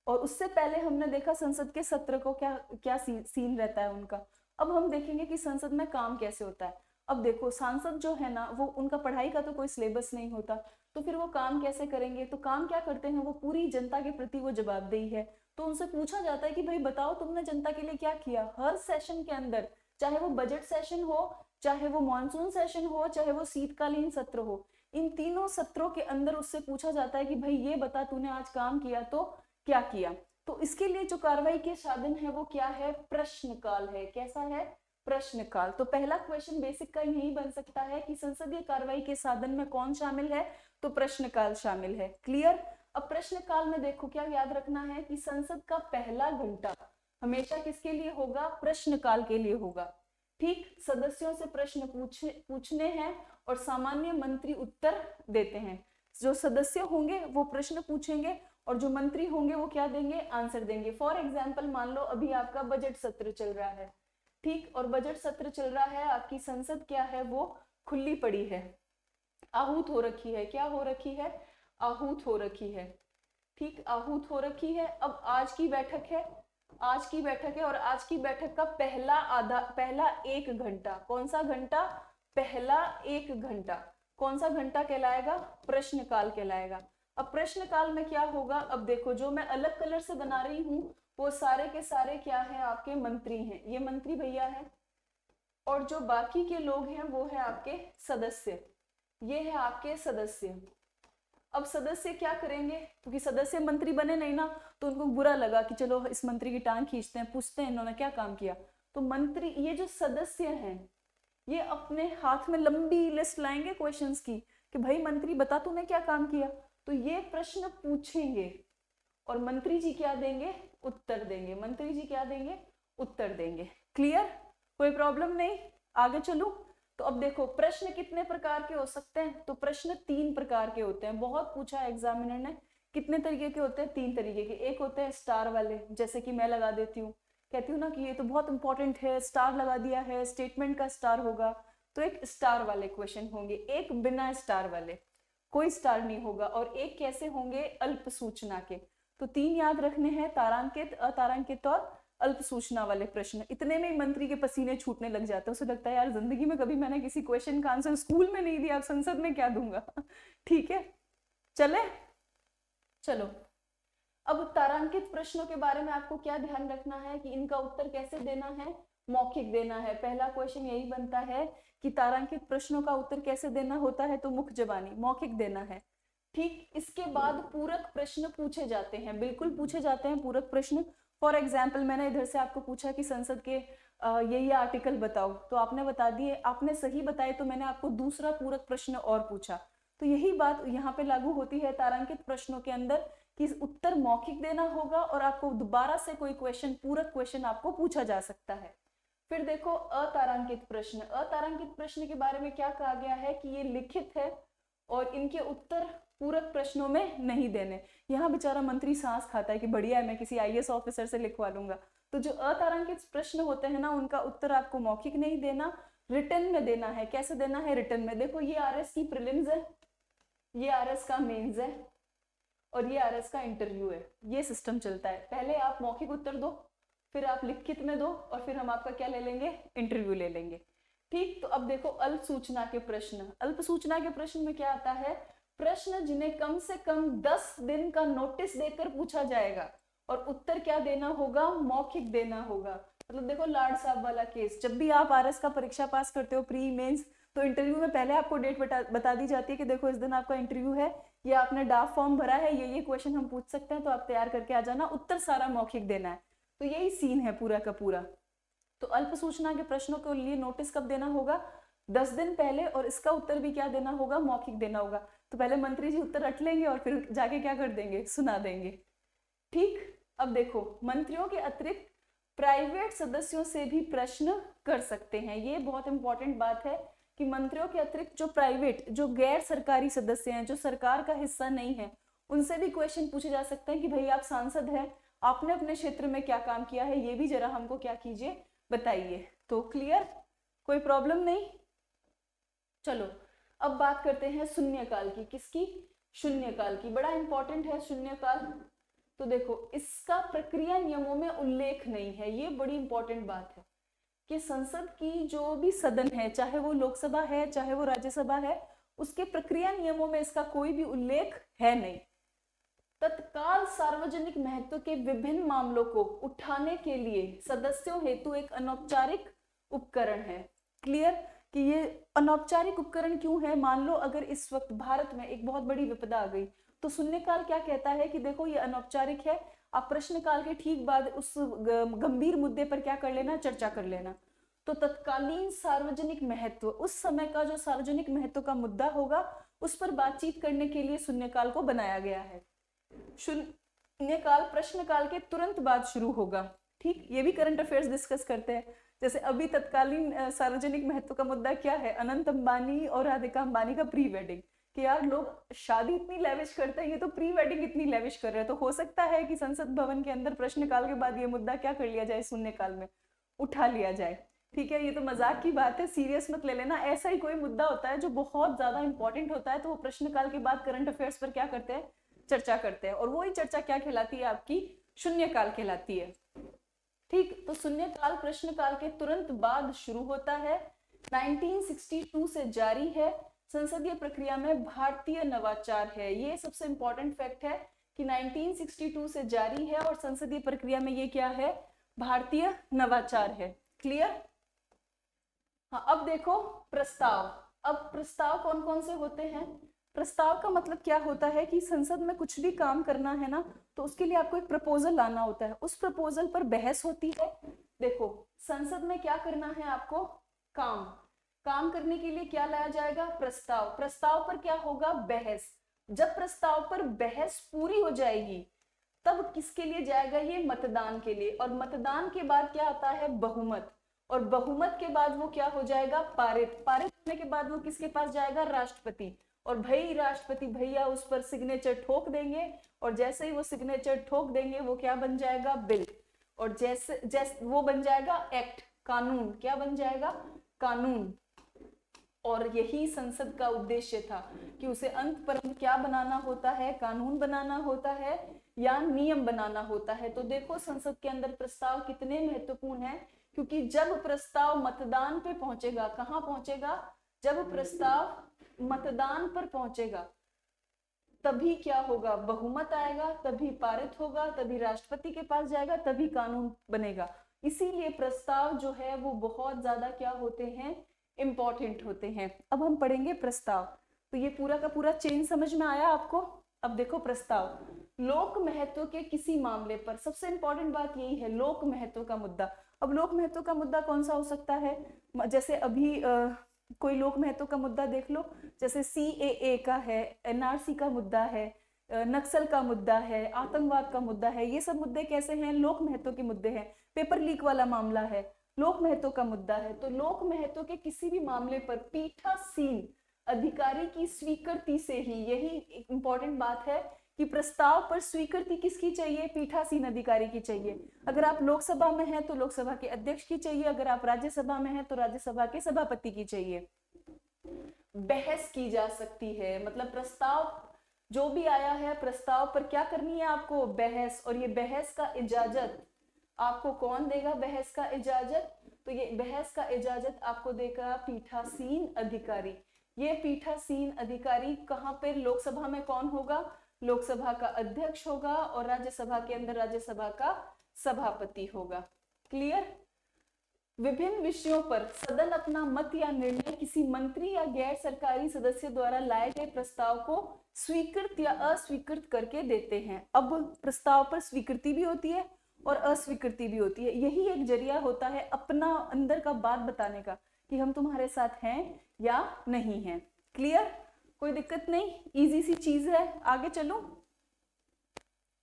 और उससे पहले हमने देखा संसद के सत्र को क्या सीन रहता है उनका। अब हम देखेंगे कि संसद में काम कैसे होता है। अब देखो सांसद जो है ना, वो उनका पढ़ाई का तो कोई सिलेबस नहीं होता, तो फिर वो काम कैसे करेंगे, तो काम क्या करते हैं, वो पूरी जनता के प्रति वो जवाबदेही है। तो उनसे पूछा जाता है कि भाई बताओ तुमने जनता के लिए क्या किया। हर सेशन के अंदर, चाहे वो बजट सेशन हो, चाहे वो मॉनसून सेशन हो, चाहे वो शीतकालीन सत्र हो, इन तीनों सत्रों के अंदर उससे पूछा जाता है कि भाई ये बता तूने आज काम किया तो क्या किया। तो इसके लिए जो कार्रवाई के साधन है वो क्या है, प्रश्नकाल है। कैसा है, प्रश्नकाल। तो पहला क्वेश्चन बेसिक का यही बन सकता है कि संसदीय कार्रवाई के साधन में कौन शामिल है, तो प्रश्नकाल शामिल है। क्लियर? अब प्रश्नकाल में देखो क्या याद रखना है कि संसद का पहला घंटा हमेशा किसके लिए होगा, प्रश्नकाल के लिए होगा। ठीक, सदस्यों से प्रश्न पूछने हैं और सामान्य मंत्री उत्तर देते हैं। जो सदस्य होंगे वो प्रश्न पूछेंगे और जो मंत्री होंगे वो क्या देंगे, आंसर देंगे। फॉर एग्जाम्पल मान लो अभी आपका बजट सत्र चल रहा है, ठीक, और बजट सत्र चल रहा है, आपकी संसद क्या है, वो खुली पड़ी है, आहूत हो रखी है। क्या हो रखी है, आहूत हो रखी है, ठीक, आहूत हो रखी है। अब आज की बैठक है, आज की बैठक है, और आज की बैठक का पहला 1 घंटा, कौन सा घंटा, पहला 1 घंटा, कौन सा घंटा कहलाएगा, प्रश्नकाल कहलाएगा। अब प्रश्नकाल में क्या होगा, अब देखो जो मैं अलग कलर से बना रही हूँ वो सारे के सारे क्या है, आपके मंत्री हैं, ये मंत्री भैया है, और जो बाकी के लोग हैं वो है आपके सदस्य, ये है आपके सदस्य। अब सदस्य क्या करेंगे, क्योंकि सदस्य मंत्री बने नहीं ना, तो उनको बुरा लगा कि चलो इस मंत्री की टांग खींचते हैं, पूछते हैं इन्होंने क्या काम किया। तो मंत्री, ये जो सदस्य हैं, ये अपने हाथ में लंबी लिस्ट लाएंगे क्वेश्चंस की कि भाई मंत्री बता तूने क्या काम किया, तो ये प्रश्न पूछेंगे और मंत्री जी क्या देंगे, उत्तर देंगे। मंत्री जी क्या देंगे, उत्तर देंगे। क्लियर, कोई प्रॉब्लम नहीं, आगे चलूं। तो अब देखो प्रश्न कितने प्रकार के हो सकते हैं, तो प्रश्न 3 प्रकार के होते हैं। बहुत पूछा एग्जामिनर ने, कितने तरीके के होते हैं, 3 तरीके के। एक होते हैं स्टार वाले, जैसे कि मैं लगा देती हूँ, कहती हूँ ना कि ये तो बहुत इंपॉर्टेंट है, स्टार लगा दिया है, स्टेटमेंट का स्टार होगा, तो एक स्टार वाले क्वेश्चन होंगे। एक बिना स्टार वाले, कोई स्टार नहीं होगा। और एक कैसे होंगे, अल्प सूचना के। तो 3 याद रखने हैं, तारांकित, अतारांकित और अल्प सूचना वाले प्रश्न। इतने में ही मंत्री के पसीने छूटने लग जाते हैं, उसे लगता है यार जिंदगी में कभी मैंने किसी क्वेश्चन का आंसर स्कूल में नहीं दिया, संसद में क्या दूंगा। ठीक है, चले, चलो। अब तारांकित प्रश्नों के बारे में आपको क्या ध्यान रखना है कि इनका उत्तर कैसे देना है, मौखिक देना है। पहला क्वेश्चन यही बनता है कि तारांकित प्रश्नों का उत्तर कैसे देना होता है, तो मुख जबानी, मौखिक देना है। ठीक, इसके बाद पूरक प्रश्न पूछे जाते हैं, बिल्कुल पूछे जाते हैं पूरक प्रश्न। फॉर एग्जाम्पल मैंने इधर से आपको पूछा कि संसद के ये आर्टिकल बताओ, तो आपने बता दिए, आपने सही बताए, तो मैंने आपको दूसरा पूरक प्रश्न और पूछा। तो यही बात यहाँ पे लागू होती है तारांकित प्रश्नों के अंदर कि उत्तर मौखिक देना होगा और आपको दोबारा से कोई क्वेश्चन, पूरक क्वेश्चन आपको पूछा जा सकता है। फिर देखो अतारांकित प्रश्न। अतारांकित प्रश्न के बारे में क्या कहा गया है कि ये लिखित है और इनके उत्तर पूरक प्रश्नों में नहीं देने। यहाँ बेचारा मंत्री सांस खाता है कि बढ़िया है, मैं किसी आईएएस ऑफिसर से लिखवा लूंगा। तो जो अतारांकित प्रश्न होते हैं ना, उनका उत्तर आपको मौखिक नहीं देना, रिटन में देना है। कैसे देना है, रिटन में। देखो ये आरएस की प्रीलिम्स है, ये आरएस का मेंस है, और ये आरएस का इंटरव्यू है। ये सिस्टम चलता है, पहले आप मौखिक उत्तर दो, फिर आप लिखित में दो, और फिर हम आपका क्या ले लेंगे, इंटरव्यू ले लेंगे। ठीक, तो अब देखो अल्प सूचना के प्रश्न। अल्प सूचना के प्रश्न में क्या आता है, प्रश्न जिन्हें कम से कम 10 दिन का नोटिस देकर पूछा जाएगा और उत्तर क्या देना होगा, मौखिक देना होगा। मतलब देखो लाड साहब वाला केस, जब भी आप आरएस का परीक्षा पास करते हो, प्री मेंस, तो इंटरव्यू में पहले आपको डेट बता दी जाती है कि देखो इस दिन आपका इंटरव्यू है, ये आपने ड्राफ्ट फॉर्म भरा है, ये क्वेश्चन हम पूछ सकते हैं, तो आप तैयार करके आ जाना, उत्तर सारा मौखिक देना है। तो यही सीन है पूरा का पूरा। तो अल्प सूचना के प्रश्नों के लिए नोटिस कब देना होगा, 10 दिन पहले, और इसका उत्तर भी क्या देना होगा, मौखिक देना होगा। तो पहले मंत्री जी उत्तर रट लेंगे और फिर जाके क्या कर देंगे, सुना देंगे। ठीक, अब देखो मंत्रियों के अतिरिक्त प्राइवेट सदस्यों से भी प्रश्न कर सकते हैं। ये बहुत इंपॉर्टेंट बात है कि मंत्रियों के अतिरिक्त जो प्राइवेट, जो गैर सरकारी सदस्य हैं, जो सरकार का हिस्सा नहीं है, उनसे भी क्वेश्चन पूछे जा सकते हैं कि भाई आप सांसद हैं, आपने अपने क्षेत्र में क्या काम किया है, ये भी जरा हमको क्या कीजिए, बताइए। तो क्लियर, कोई प्रॉब्लम नहीं। चलो अब बात करते हैं शून्यकाल की। किसकी, शून्यकाल की। बड़ा इंपॉर्टेंट है शून्यकाल। तो देखो इसका प्रक्रिया नियमों में उल्लेख नहीं है, ये बड़ी इंपॉर्टेंट बात है कि संसद की जो भी सदन है, चाहे वो लोकसभा है चाहे वो राज्यसभा है, उसके प्रक्रिया नियमों में इसका कोई भी उल्लेख है नहीं। तत्काल सार्वजनिक महत्व के विभिन्न मामलों को उठाने के लिए सदस्यों हेतु एक अनौपचारिक उपकरण है। क्लियर, कि ये अनौपचारिक उपकरण क्यों है, मान लो अगर इस वक्त भारत में एक बहुत बड़ी विपदा आ गई, तो शून्यकाल क्या कहता है कि देखो ये अनौपचारिक है, आप प्रश्नकाल के ठीक बाद उस गंभीर मुद्दे पर क्या कर लेना, चर्चा कर लेना। तो तत्कालीन सार्वजनिक महत्व, उस समय का जो सार्वजनिक महत्व का मुद्दा होगा, उस पर बातचीत करने के लिए शून्यकाल को बनाया गया है। शून्यकाल प्रश्नकाल के तुरंत बाद शुरू होगा। ठीक, ये भी करंट अफेयर्स डिस्कस करते हैं। जैसे अभी तत्कालीन सार्वजनिक महत्व का मुद्दा क्या है, अनंत अंबानी और राधिका अंबानी का प्री वेडिंग। कि यार लोग शादी इतनी लेविश करते हैं, ये तो प्री वेडिंग इतनी लेविश कर रहे हैं, तो हो सकता है कि संसद भवन के अंदर प्रश्नकाल के बाद ये मुद्दा क्या कर लिया जाए, शून्यकाल में उठा लिया जाए। ठीक है, ये तो मजाक की बात है, सीरियस मत ले लेना। ऐसा ही कोई मुद्दा होता है जो बहुत ज्यादा इंपॉर्टेंट होता है, तो वो प्रश्नकाल के बाद करंट अफेयर्स पर क्या करते हैं, चर्चा करते हैं, और वही चर्चा क्या कहलाती है, आपकी शून्यकाल कहलाती है। ठीक, तो शून्यकाल प्रश्नकाल के तुरंत बाद शुरू होता है, 1962 से जारी है। संसदीय प्रक्रिया में भारतीय नवाचार है, ये सबसे इंपॉर्टेंट फैक्ट है कि 1962 से जारी है और संसदीय प्रक्रिया में ये क्या है, भारतीय नवाचार है। क्लियर? हाँ, अब देखो प्रस्ताव। अब प्रस्ताव कौन कौन से होते हैं? प्रस्ताव का मतलब क्या होता है कि संसद में कुछ भी काम करना है ना, तो उसके लिए आपको एक प्रपोजल लाना होता है, उस प्रपोजल पर बहस होती है। देखो, संसद में क्या करना है आपको, काम करने के लिए क्या लाया जाएगा, प्रस्ताव। प्रस्ताव पर क्या होगा, बहस। जब प्रस्ताव पर बहस पूरी हो जाएगी तब किसके लिए जाएगा, ये मतदान के लिए, और मतदान के बाद क्या आता है, बहुमत, और बहुमत के बाद वो क्या हो जाएगा, पारित। पारित होने के बाद वो किसके पास जाएगा, राष्ट्रपति, और भाई राष्ट्रपति भैया उस पर सिग्नेचर ठोक देंगे, और जैसे ही वो सिग्नेचर ठोक देंगे वो क्या बन जाएगा, बिल, और जैसे जैसे वो बन जाएगा एक्ट, कानून। क्या बन जाएगा, कानून। और यही संसद का उद्देश्य था कि उसे अंत पर क्या बनाना होता है, कानून बनाना होता है या नियम बनाना होता है। तो देखो संसद के अंदर प्रस्ताव कितने महत्वपूर्ण है, क्योंकि जब प्रस्ताव मतदान पे पहुंचेगा, कहाँ पहुंचेगा, जब प्रस्ताव मतदान पर पहुंचेगा तभी क्या होगा, बहुमत आएगा, तभी पारित होगा, तभी राष्ट्रपति के पास जाएगा, तभी कानून बनेगा। इसीलिए प्रस्ताव जो है वो बहुत ज्यादा क्या होते हैं, इंपॉर्टेंट होते हैं। अब हम पढ़ेंगे प्रस्ताव। तो ये पूरा का पूरा चेन समझ में आया आपको? अब देखो प्रस्ताव, लोक महत्व के किसी मामले पर, सबसे इंपॉर्टेंट बात यही है, लोक महत्व का मुद्दा। अब लोक महत्व का मुद्दा कौन सा हो सकता है, जैसे अभी कोई लोक महत्व का मुद्दा देख लो, जैसे CAA का है, NRC का मुद्दा है, नक्सल का मुद्दा है, आतंकवाद का मुद्दा है। ये सब मुद्दे कैसे हैं, लोक महत्व के मुद्दे हैं। पेपर लीक वाला मामला है, लोक महत्व का मुद्दा है। तो लोक महत्व के किसी भी मामले पर पीठासीन अधिकारी की स्वीकृति से ही, यही इंपॉर्टेंट बात है कि प्रस्ताव पर स्वीकृति किसकी चाहिए, पीठासीन अधिकारी की चाहिए। अगर आप लोकसभा में हैं तो लोकसभा के अध्यक्ष की चाहिए, अगर आप राज्यसभा में हैं तो राज्यसभा के सभापति की चाहिए। बहस की जा सकती है, मतलब प्रस्ताव जो भी आया है, प्रस्ताव पर क्या करनी है आपको, बहस। और ये बहस का इजाजत आपको कौन देगा, बहस का इजाजत, तो ये बहस का इजाजत आपको देगा पीठासीन अधिकारी। ये पीठासीन अधिकारी कहाँ पे, लोकसभा में कौन होगा, लोकसभा का अध्यक्ष होगा, और राज्यसभा के अंदर राज्यसभा का सभापति होगा। क्लियर? विभिन्न विषयों पर सदन अपना मत या निर्णय किसी मंत्री या गैर सरकारी सदस्य द्वारा लाए गए प्रस्ताव को स्वीकृत या अस्वीकृत करके देते हैं। अब प्रस्ताव पर स्वीकृति भी होती है और अस्वीकृति भी होती है। यही एक जरिया होता है अपना अंदर का बात बताने का कि हम तुम्हारे साथ हैं या नहीं हैं। क्लियर? कोई दिक्कत नहीं, इजी सी चीज है। आगे चलो।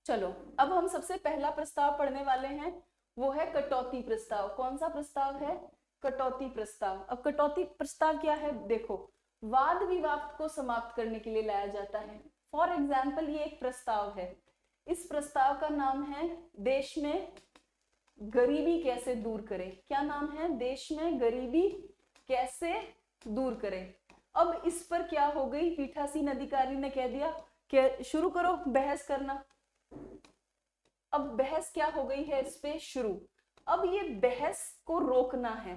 चलो, अब हम सबसे पहला प्रस्ताव पढ़ने वाले हैं, वो है कटौती प्रस्ताव। कौन सा प्रस्ताव है, कटौती प्रस्ताव। अब कटौती प्रस्ताव क्या है, देखो, वाद विवाद को समाप्त करने के लिए लाया जाता है। फॉर एग्जाम्पल ये एक प्रस्ताव है, इस प्रस्ताव का नाम है देश में गरीबी कैसे दूर करें। क्या नाम है, देश में गरीबी कैसे दूर करें। अब इस पर क्या हो गई, पीठासीन अधिकारी ने कह दिया कि शुरू करो बहस करना। अब बहस क्या हो गई है इस पे शुरू। अब ये बहस को रोकना है,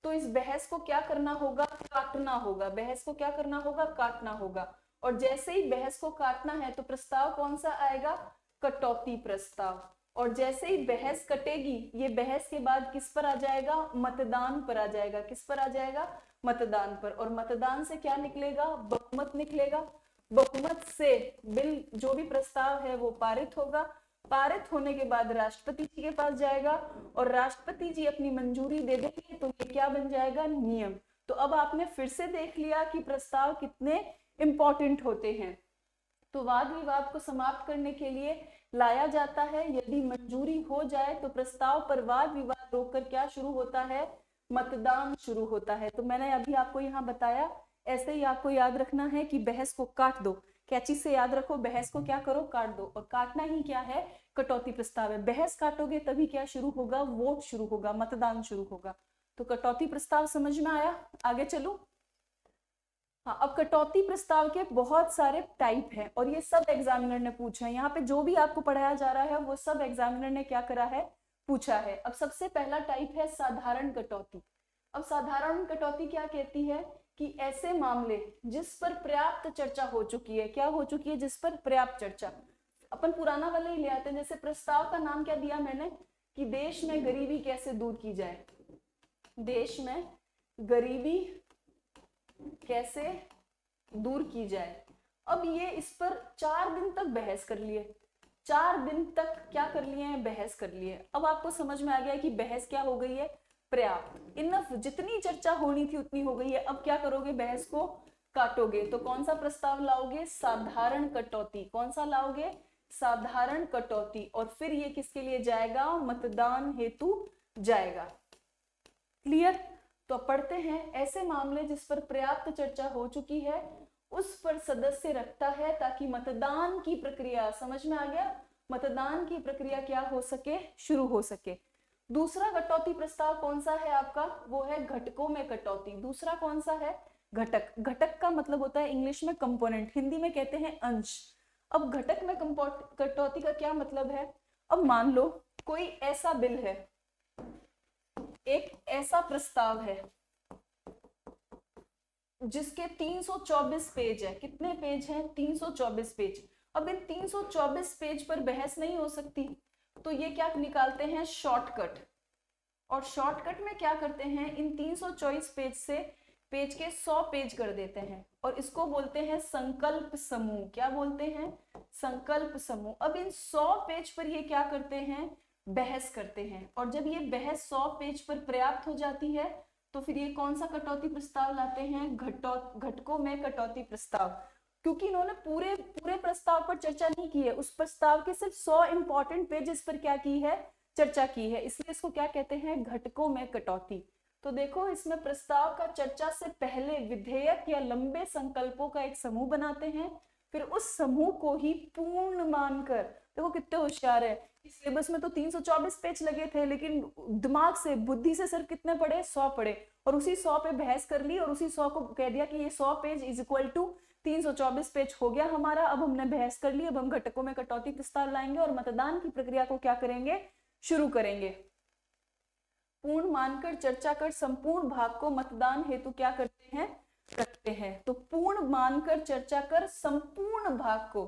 तो इस बहस को क्या करना होगा, काटना होगा। बहस को क्या करना होगा, काटना होगा। और जैसे ही बहस को काटना है तो प्रस्ताव कौन सा आएगा, कटौती प्रस्ताव। और जैसे ही बहस कटेगी, ये बहस के बाद किस पर आ जाएगा, मतदान पर आ जाएगा। किस पर आ जाएगा, मतदान पर। और मतदान से क्या निकलेगा, बहुमत निकलेगा। बहुमत से बिल, जो भी प्रस्ताव है वो पारित होगा। पारित होने के बाद राष्ट्रपति जी के पास जाएगा और राष्ट्रपति जी अपनी मंजूरी दे देंगे, तो ये क्या बन जाएगा, नियम। तो अब आपने फिर से देख लिया कि प्रस्ताव कितने इंपॉर्टेंट होते हैं। तो वाद विवाद को समाप्त करने के लिए लाया जाता है। यदि मंजूरी हो जाए तो प्रस्ताव पर वाद विवाद रोककर क्या शुरू होता है, मतदान शुरू होता है। तो मैंने अभी आपको यहाँ बताया ऐसे ही आपको याद रखना है कि बहस को काट दो, कैची से याद रखो, बहस को क्या करो, काट दो। और काटना ही क्या है, कटौती प्रस्ताव है। बहस काटोगे तभी क्या शुरू होगा, वोट शुरू होगा, मतदान शुरू होगा। तो कटौती प्रस्ताव समझ में आया। आगे चलो। हाँ, अब कटौती प्रस्ताव के बहुत सारे टाइप हैं और ये सब एग्जामिनर ने पूछा है। यहाँ पे जो भी आपको पढ़ाया जा रहा है वो सब एग्जामिनर ने क्या करा है, पूछा है। अब सबसे पहला टाइप है साधारण कटौती। अब साधारण कटौती क्या कहती है कि ऐसे मामले जिस पर पर्याप्त चर्चा हो चुकी है, क्या हो चुकी है, जिस पर पर्याप्त चर्चा। अपन पुराना वाला ही ले आते हैं। जैसे प्रस्ताव का नाम क्या दिया मैंने कि देश में गरीबी कैसे दूर की जाए, देश में गरीबी कैसे दूर की जाए। अब ये इस पर 4 दिन तक बहस कर लिए, 4 दिन तक क्या कर लिए हैं, बहस कर लिए। अब आपको समझ में आ गया कि बहस क्या हो गई है, पर्याप्त, इनफ, जितनी चर्चा होनी थी उतनी हो गई है। अब क्या करोगे, बहस को काटोगे। तो कौन सा प्रस्ताव लाओगे, साधारण कटौती। कौन सा लाओगे, साधारण कटौती। और फिर ये किसके लिए जाएगा, मतदान हेतु जाएगा। क्लियर। तो पढ़ते हैं, ऐसे मामले जिस पर पर्याप्त चर्चा हो चुकी है उस पर सदस्य रखता है ताकि मतदान की प्रक्रिया, समझ में आ गया, मतदान की प्रक्रिया क्या हो सके, शुरू हो सके। दूसरा कटौती प्रस्ताव कौन सा है आपका, वो है घटकों में कटौती। दूसरा कौन सा है, घटक। घटक का मतलब होता है इंग्लिश में कंपोनेंट, हिंदी में कहते हैं अंश। अब घटक में कटौती का क्या मतलब है। अब मान लो कोई ऐसा बिल है, एक ऐसा प्रस्ताव है जिसके 324 पेज है। कितने पेज हैं, 324 पेज। अब इन 324 पेज पर बहस नहीं हो सकती, तो ये क्या निकालते हैं, शॉर्टकट। और शॉर्टकट में क्या करते हैं, इन 324 पेज से पेज के 100 पेज कर देते हैं और इसको बोलते हैं संकल्प समूह। क्या बोलते हैं, संकल्प समूह। अब इन 100 पेज पर ये क्या करते हैं, बहस करते हैं। और जब ये बहस 100 पेज पर पर्याप्त हो जाती है तो फिर ये कौन सा कटौती प्रस्ताव लाते हैं, घटकों में कटौती प्रस्ताव। क्योंकि इन्होंने पूरे पूरे प्रस्ताव पर चर्चा नहीं की है, उस प्रस्ताव के सिर्फ 100 इंपॉर्टेंट पेजेस पर क्या की है, चर्चा की है, इसलिए इसको क्या कहते हैं, घटकों में कटौती। तो देखो इसमें प्रस्ताव का चर्चा से पहले विधेयक या लंबे संकल्पों का एक समूह बनाते हैं, फिर उस समूह को ही पूर्ण मानकर, देखो कितने होशियार है, सिलेबस में तो 324 पेज लगे थे लेकिन दिमाग से, बुद्धि से सिर्फ कितने पढ़े, 100 पढ़े और उसी 100 पे बहस कर ली और उसी 100 को कह दिया कि ये 100 page is equal to 324 page हो गया हमारा। अब हमने बहस कर ली, अब हम घटकों में कटौती प्रस्ताव लाएंगे और मतदान की प्रक्रिया को क्या करेंगे, शुरू करेंगे। पूर्ण मानकर चर्चा कर संपूर्ण भाग को मतदान हेतु क्या करते हैं, रखते हैं। तो पूर्ण मानकर चर्चा कर संपूर्ण भाग को,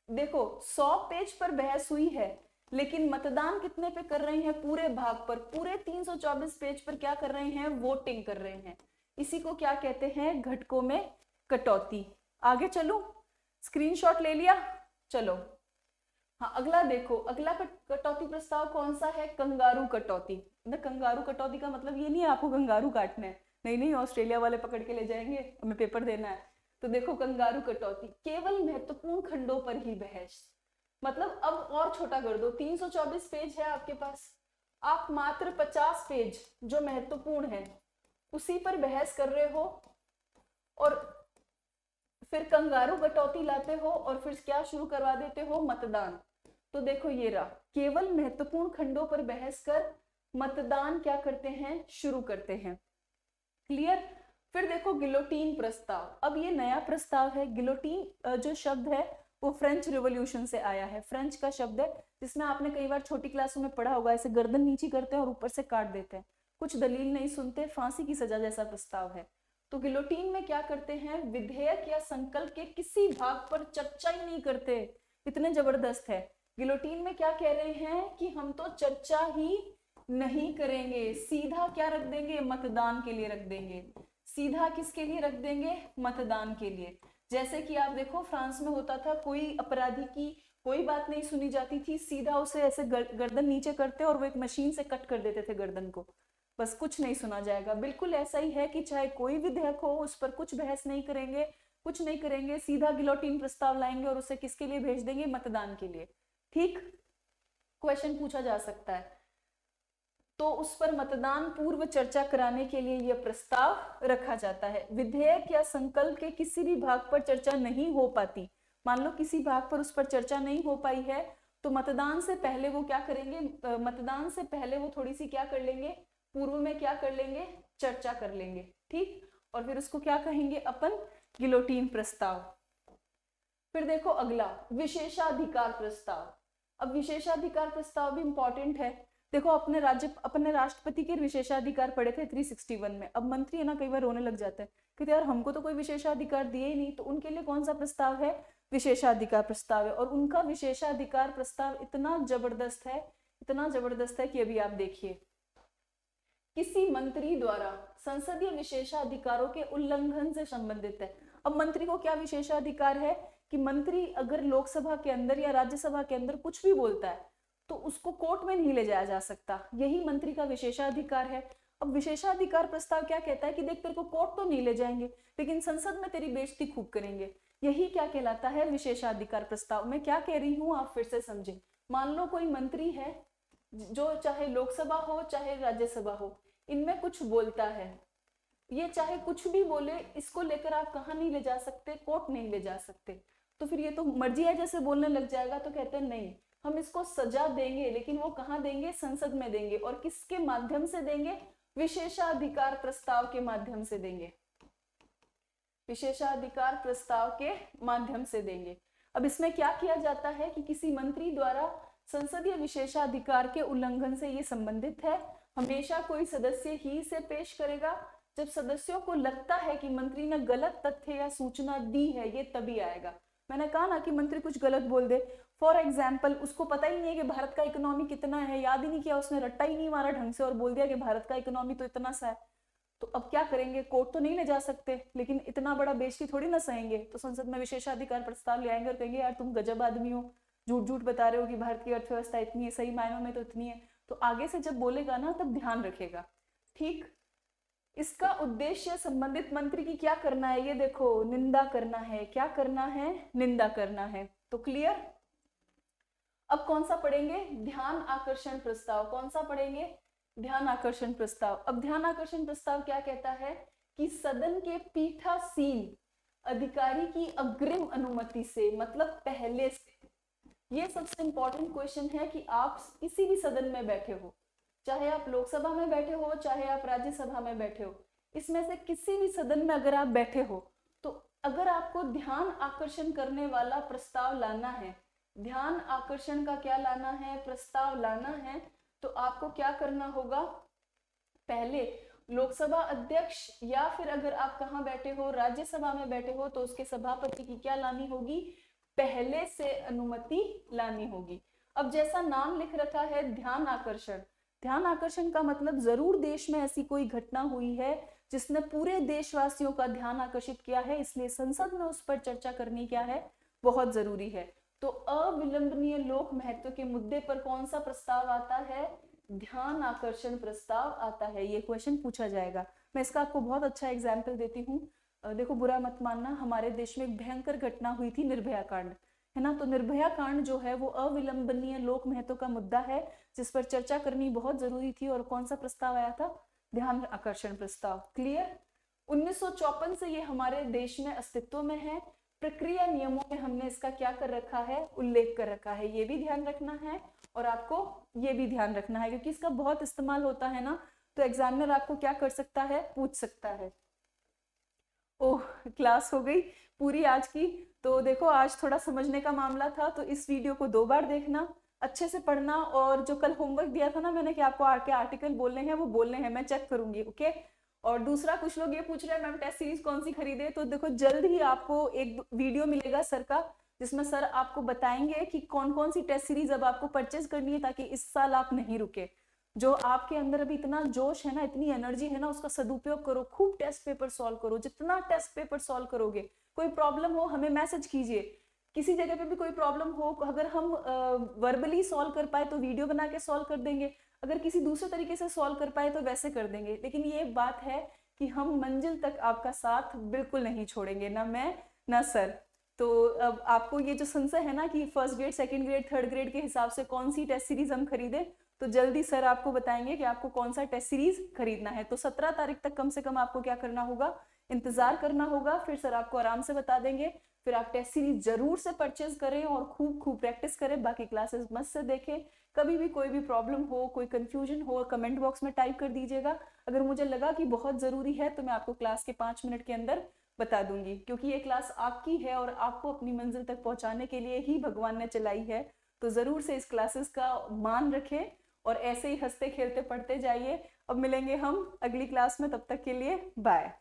देखो 100 पेज पर बहस हुई है लेकिन मतदान कितने पे कर रहे हैं, पूरे भाग पर, पूरे 324 पेज पर क्या कर रहे हैं, वोटिंग कर रहे हैं। इसी को क्या कहते हैं, घटकों में कटौती। आगे चलो, स्क्रीनशॉट ले लिया, चलो। हाँ, अगला देखो, अगला कटौती प्रस्ताव कौन सा है, कंगारू कटौती। ना, कंगारू कटौती का मतलब ये नहीं है आपको कंगारू काटना है, नहीं नहीं, ऑस्ट्रेलिया वाले पकड़ के ले जाएंगे, हमें पेपर देना है। तो देखो कंगारू कटौती, केवल महत्वपूर्ण खंडों पर ही बहस। मतलब अब और छोटा कर दो, 324 पेज है आपके पास, आप मात्र 50 पेज जो महत्वपूर्ण है उसी पर बहस कर रहे हो और फिर कंगारू कटौती लाते हो और फिर क्या शुरू करवा देते हो, मतदान। तो देखो ये रहा, केवल महत्वपूर्ण खंडों पर बहस कर मतदान क्या करते हैं, शुरू करते हैं। क्लियर। फिर देखो गिलोटीन प्रस्ताव। अब ये नया प्रस्ताव है। गिलोटीन जो शब्द है वो फ्रेंच रिवॉल्यूशन से आया है, फ्रेंच का शब्द है जिसमें आपने कई बार छोटी क्लासों में पढ़ा होगा, ऐसे गर्दन नीचे करते हैं और ऊपर से काट देते हैं, कुछ दलील नहीं सुनते, फांसी की सजा जैसा प्रस्ताव है। तो गिलोटीन में क्या करते हैं, विधेयक या संकल्प के किसी भाग पर चर्चा ही नहीं करते, इतने जबरदस्त है। गिलोटीन में क्या कह रहे हैं कि हम तो चर्चा ही नहीं करेंगे, सीधा क्या रख देंगे, मतदान के लिए रख देंगे। सीधा किसके लिए रख देंगे, मतदान के लिए। जैसे कि आप देखो फ्रांस में होता था, कोई अपराधी की कोई बात नहीं सुनी जाती थी, सीधा उसे ऐसे गर्दन नीचे करते और वो एक मशीन से कट कर देते थे गर्दन को, बस कुछ नहीं सुना जाएगा। बिल्कुल ऐसा ही है कि चाहे कोई विधेयक हो उस पर कुछ बहस नहीं करेंगे, कुछ नहीं करेंगे, सीधा गिलोटीन प्रस्ताव लाएंगे और उसे किसके लिए भेज देंगे, मतदान के लिए। ठीक, क्वेश्चन पूछा जा सकता है। तो उस पर मतदान पूर्व चर्चा कराने के लिए यह प्रस्ताव रखा जाता है। विधेयक या संकल्प के किसी भी भाग पर चर्चा नहीं हो पाती, मान लो किसी भाग पर उस पर चर्चा नहीं हो पाई है, तो मतदान से पहले वो क्या करेंगे, मतदान से पहले वो थोड़ी सी क्या कर लेंगे, पूर्व में क्या कर लेंगे, चर्चा कर लेंगे, ठीक। और फिर उसको क्या कहेंगे अपन, गिलोटीन प्रस्ताव। फिर देखो अगला, विशेषाधिकार प्रस्ताव। अब विशेषाधिकार प्रस्ताव भी इंपॉर्टेंट है। देखो अपने राष्ट्रपति के विशेषाधिकार पढ़े थे 361 में। अब मंत्री है ना, कई बार रोने लग जाते हैं कि यार हमको तो कोई विशेषाधिकार दिए ही नहीं, तो उनके लिए कौन सा प्रस्ताव है, विशेषाधिकार प्रस्ताव है। और उनका विशेषाधिकार प्रस्ताव इतना जबरदस्त है, इतना जबरदस्त है कि अभी आप देखिए, किसी मंत्री द्वारा संसदीय विशेषाधिकारों के उल्लंघन से संबंधित है। अब मंत्री को क्या विशेषाधिकार है कि मंत्री अगर लोकसभा के अंदर या राज्यसभा के अंदर कुछ भी बोलता है तो उसको कोर्ट में नहीं ले जाया जा सकता, यही मंत्री का विशेषाधिकार है। अब विशेषाधिकार प्रस्ताव क्या कहता है कि देख तेरे को कोर्ट तो नहीं ले जाएंगे, लेकिन संसद में तेरी बेइज्जती खूब करेंगे। यही क्या कहलाता है, विशेषाधिकार प्रस्ताव। मैं क्या कह रही हूँ आप फिर से समझे। मान लो कोई मंत्री है जो चाहे लोकसभा हो चाहे राज्यसभा हो, इनमें कुछ बोलता है, ये चाहे कुछ भी बोले, इसको लेकर आप कहाँ नहीं ले जा सकते, कोर्ट नहीं ले जा सकते। तो फिर ये तो मर्जी है जैसे बोलने लग जाएगा, तो कहते हैं नहीं, हम इसको सजा देंगे, लेकिन वो कहाँ देंगे, संसद में देंगे। और किसके माध्यम से देंगे, विशेषाधिकार प्रस्ताव के माध्यम से देंगे, विशेषाधिकार प्रस्ताव के माध्यम से देंगे। अब इसमें क्या किया जाता है कि किसी मंत्री द्वारा संसदीय विशेषाधिकार के उल्लंघन से ये संबंधित है। हमेशा कोई सदस्य ही इसे पेश करेगा, जब सदस्यों को लगता है कि मंत्री ने गलत तथ्य या सूचना दी है, ये तभी आएगा। मैंने कहा ना कि मंत्री कुछ गलत बोल दे, फॉर एग्जाम्पल उसको पता ही नहीं है कि भारत का इकोनॉमी कितना है, याद ही नहीं किया उसने, रट्टा ही नहीं मारा ढंग से और बोल दिया कि भारत का इकोनॉमी तो इतना सा है, तो अब क्या करेंगे, कोर्ट तो नहीं ले जा सकते, लेकिन इतना बड़ा बेइज्जती थोड़ी ना सहेंगे। तो संसद में विशेषाधिकार प्रस्ताव ले आएंगे और कहेंगे यार तुम गजब आदमी हो, झूठ झूठ बता रहे हो कि भारत की अर्थव्यवस्था इतनी है, सही मायनों में तो इतनी है। तो आगे से जब बोलेगा ना तब ध्यान रखेगा, ठीक। इसका उद्देश्य संबंधित मंत्री की क्या करना है, ये देखो, निंदा करना है। क्या करना है, निंदा करना है। तो क्लियर। अब कौन सा पढ़ेंगे, ध्यान आकर्षण प्रस्ताव। कौन सा पढ़ेंगे, ध्यान आकर्षण प्रस्ताव। अब ध्यान आकर्षण प्रस्ताव क्या कहता है कि सदन के पीठासीन अधिकारी की अग्रिम अनुमति से, मतलब पहले से, ये सबसे इंपॉर्टेंट क्वेश्चन है कि आप किसी भी सदन में बैठे हो, चाहे आप लोकसभा में बैठे हो चाहे आप राज्यसभा में बैठे हो, इसमें से किसी भी सदन में अगर आप बैठे हो, तो अगर आपको ध्यान आकर्षण करने वाला प्रस्ताव लाना है, ध्यान आकर्षण का क्या लाना है, प्रस्ताव लाना है, तो आपको क्या करना होगा, पहले लोकसभा अध्यक्ष या फिर अगर आप कहाँ बैठे हो, राज्यसभा में बैठे हो, तो उसके सभापति की क्या लानी होगी, पहले से अनुमति लानी होगी। अब जैसा नाम लिख रखा है ध्यान आकर्षण, ध्यान आकर्षण का मतलब जरूर देश में ऐसी कोई घटना हुई है जिसने पूरे देशवासियों का ध्यान आकर्षित किया है, इसलिए संसद में उस पर चर्चा करनी क्या है, बहुत जरूरी है। तो अविलंबनीय लोक महत्व के मुद्दे पर कौन सा प्रस्ताव आता है, ध्यान आकर्षण प्रस्ताव आता है। ये क्वेश्चन पूछा जाएगा। मैं इसका आपको बहुत अच्छा एग्जाम्पल देती हूँ। देखो बुरा मत मानना, हमारे देश में एक भयंकर घटना हुई थी, निर्भया कांड, है ना। तो निर्भया कांड जो है वो अविलंबनीय लोक महत्व का मुद्दा है, जिस पर चर्चा करनी बहुत जरूरी थी। और कौन सा प्रस्ताव आया था, ध्यान आकर्षण प्रस्ताव। क्लियर। 1954 से ये हमारे देश में अस्तित्व में है। प्रक्रिया नियमों में हमने इसका क्या कर रखा है, उल्लेख कर रखा है। ये भी ध्यान रखना है और आपको ये भी ध्यान रखना है, क्योंकि इसका बहुत इस्तेमाल होता है ना, तो एग्जामिनर आपको क्या कर सकता है, पूछ सकता है। ओह, क्लास हो गई पूरी आज की। तो देखो आज थोड़ा समझने का मामला था, तो इस वीडियो को 2 बार देखना, अच्छे से पढ़ना, और जो कल होमवर्क दिया था ना मैंने कि आपको आके आर्टिकल बोलने हैं, वो बोलने हैं, मैं चेक करूंगी, ओके। और दूसरा, कुछ लोग ये पूछ रहे हैं मैम टेस्ट सीरीज कौन सी खरीदे, तो देखो जल्द ही आपको एक वीडियो मिलेगा सर का, जिसमें सर आपको बताएंगे कि कौन कौन सी टेस्ट सीरीज अब आपको परचेज करनी है, ताकि इस साल आप नहीं रुके। जो आपके अंदर अभी इतना जोश है ना, इतनी एनर्जी है ना, उसका सदुपयोग करो, खूब टेस्ट पेपर सॉल्व करो। जितना टेस्ट पेपर सॉल्व करोगे, कोई प्रॉब्लम हो हमें मैसेज कीजिए, किसी जगह पे भी कोई प्रॉब्लम हो, अगर हम वर्बली सॉल्व कर पाए तो वीडियो बना के सॉल्व कर देंगे, अगर किसी दूसरे तरीके से सॉल्व कर पाए तो वैसे कर देंगे। लेकिन ये बात है कि हम मंजिल तक आपका साथ बिल्कुल नहीं छोड़ेंगे, ना मैं ना सर। तो अब आपको ये जो संशय है ना कि first grade, second grade, third grade के हिसाब से कौन सी टेस्ट सीरीज हम खरीदे, तो जल्दी सर आपको बताएंगे कि आपको कौन सा टेस्ट सीरीज खरीदना है। तो 17 तारीख तक कम से कम आपको क्या करना होगा, इंतजार करना होगा, फिर सर आपको आराम से बता देंगे। फिर आप टेस्ट सीरीज जरूर से परचेज करें और खूब खूब प्रैक्टिस करें, बाकी क्लासेस मस्त से देखें। कभी भी कोई भी प्रॉब्लम हो, कोई कंफ्यूजन हो, कमेंट बॉक्स में टाइप कर दीजिएगा। अगर मुझे लगा कि बहुत ज़रूरी है तो मैं आपको क्लास के 5 मिनट के अंदर बता दूंगी, क्योंकि ये क्लास आपकी है और आपको अपनी मंजिल तक पहुंचाने के लिए ही भगवान ने चलाई है। तो ज़रूर से इस क्लासेस का मान रखें और ऐसे ही हंसते खेलते पढ़ते जाइए। अब मिलेंगे हम अगली क्लास में, तब तक के लिए बाय।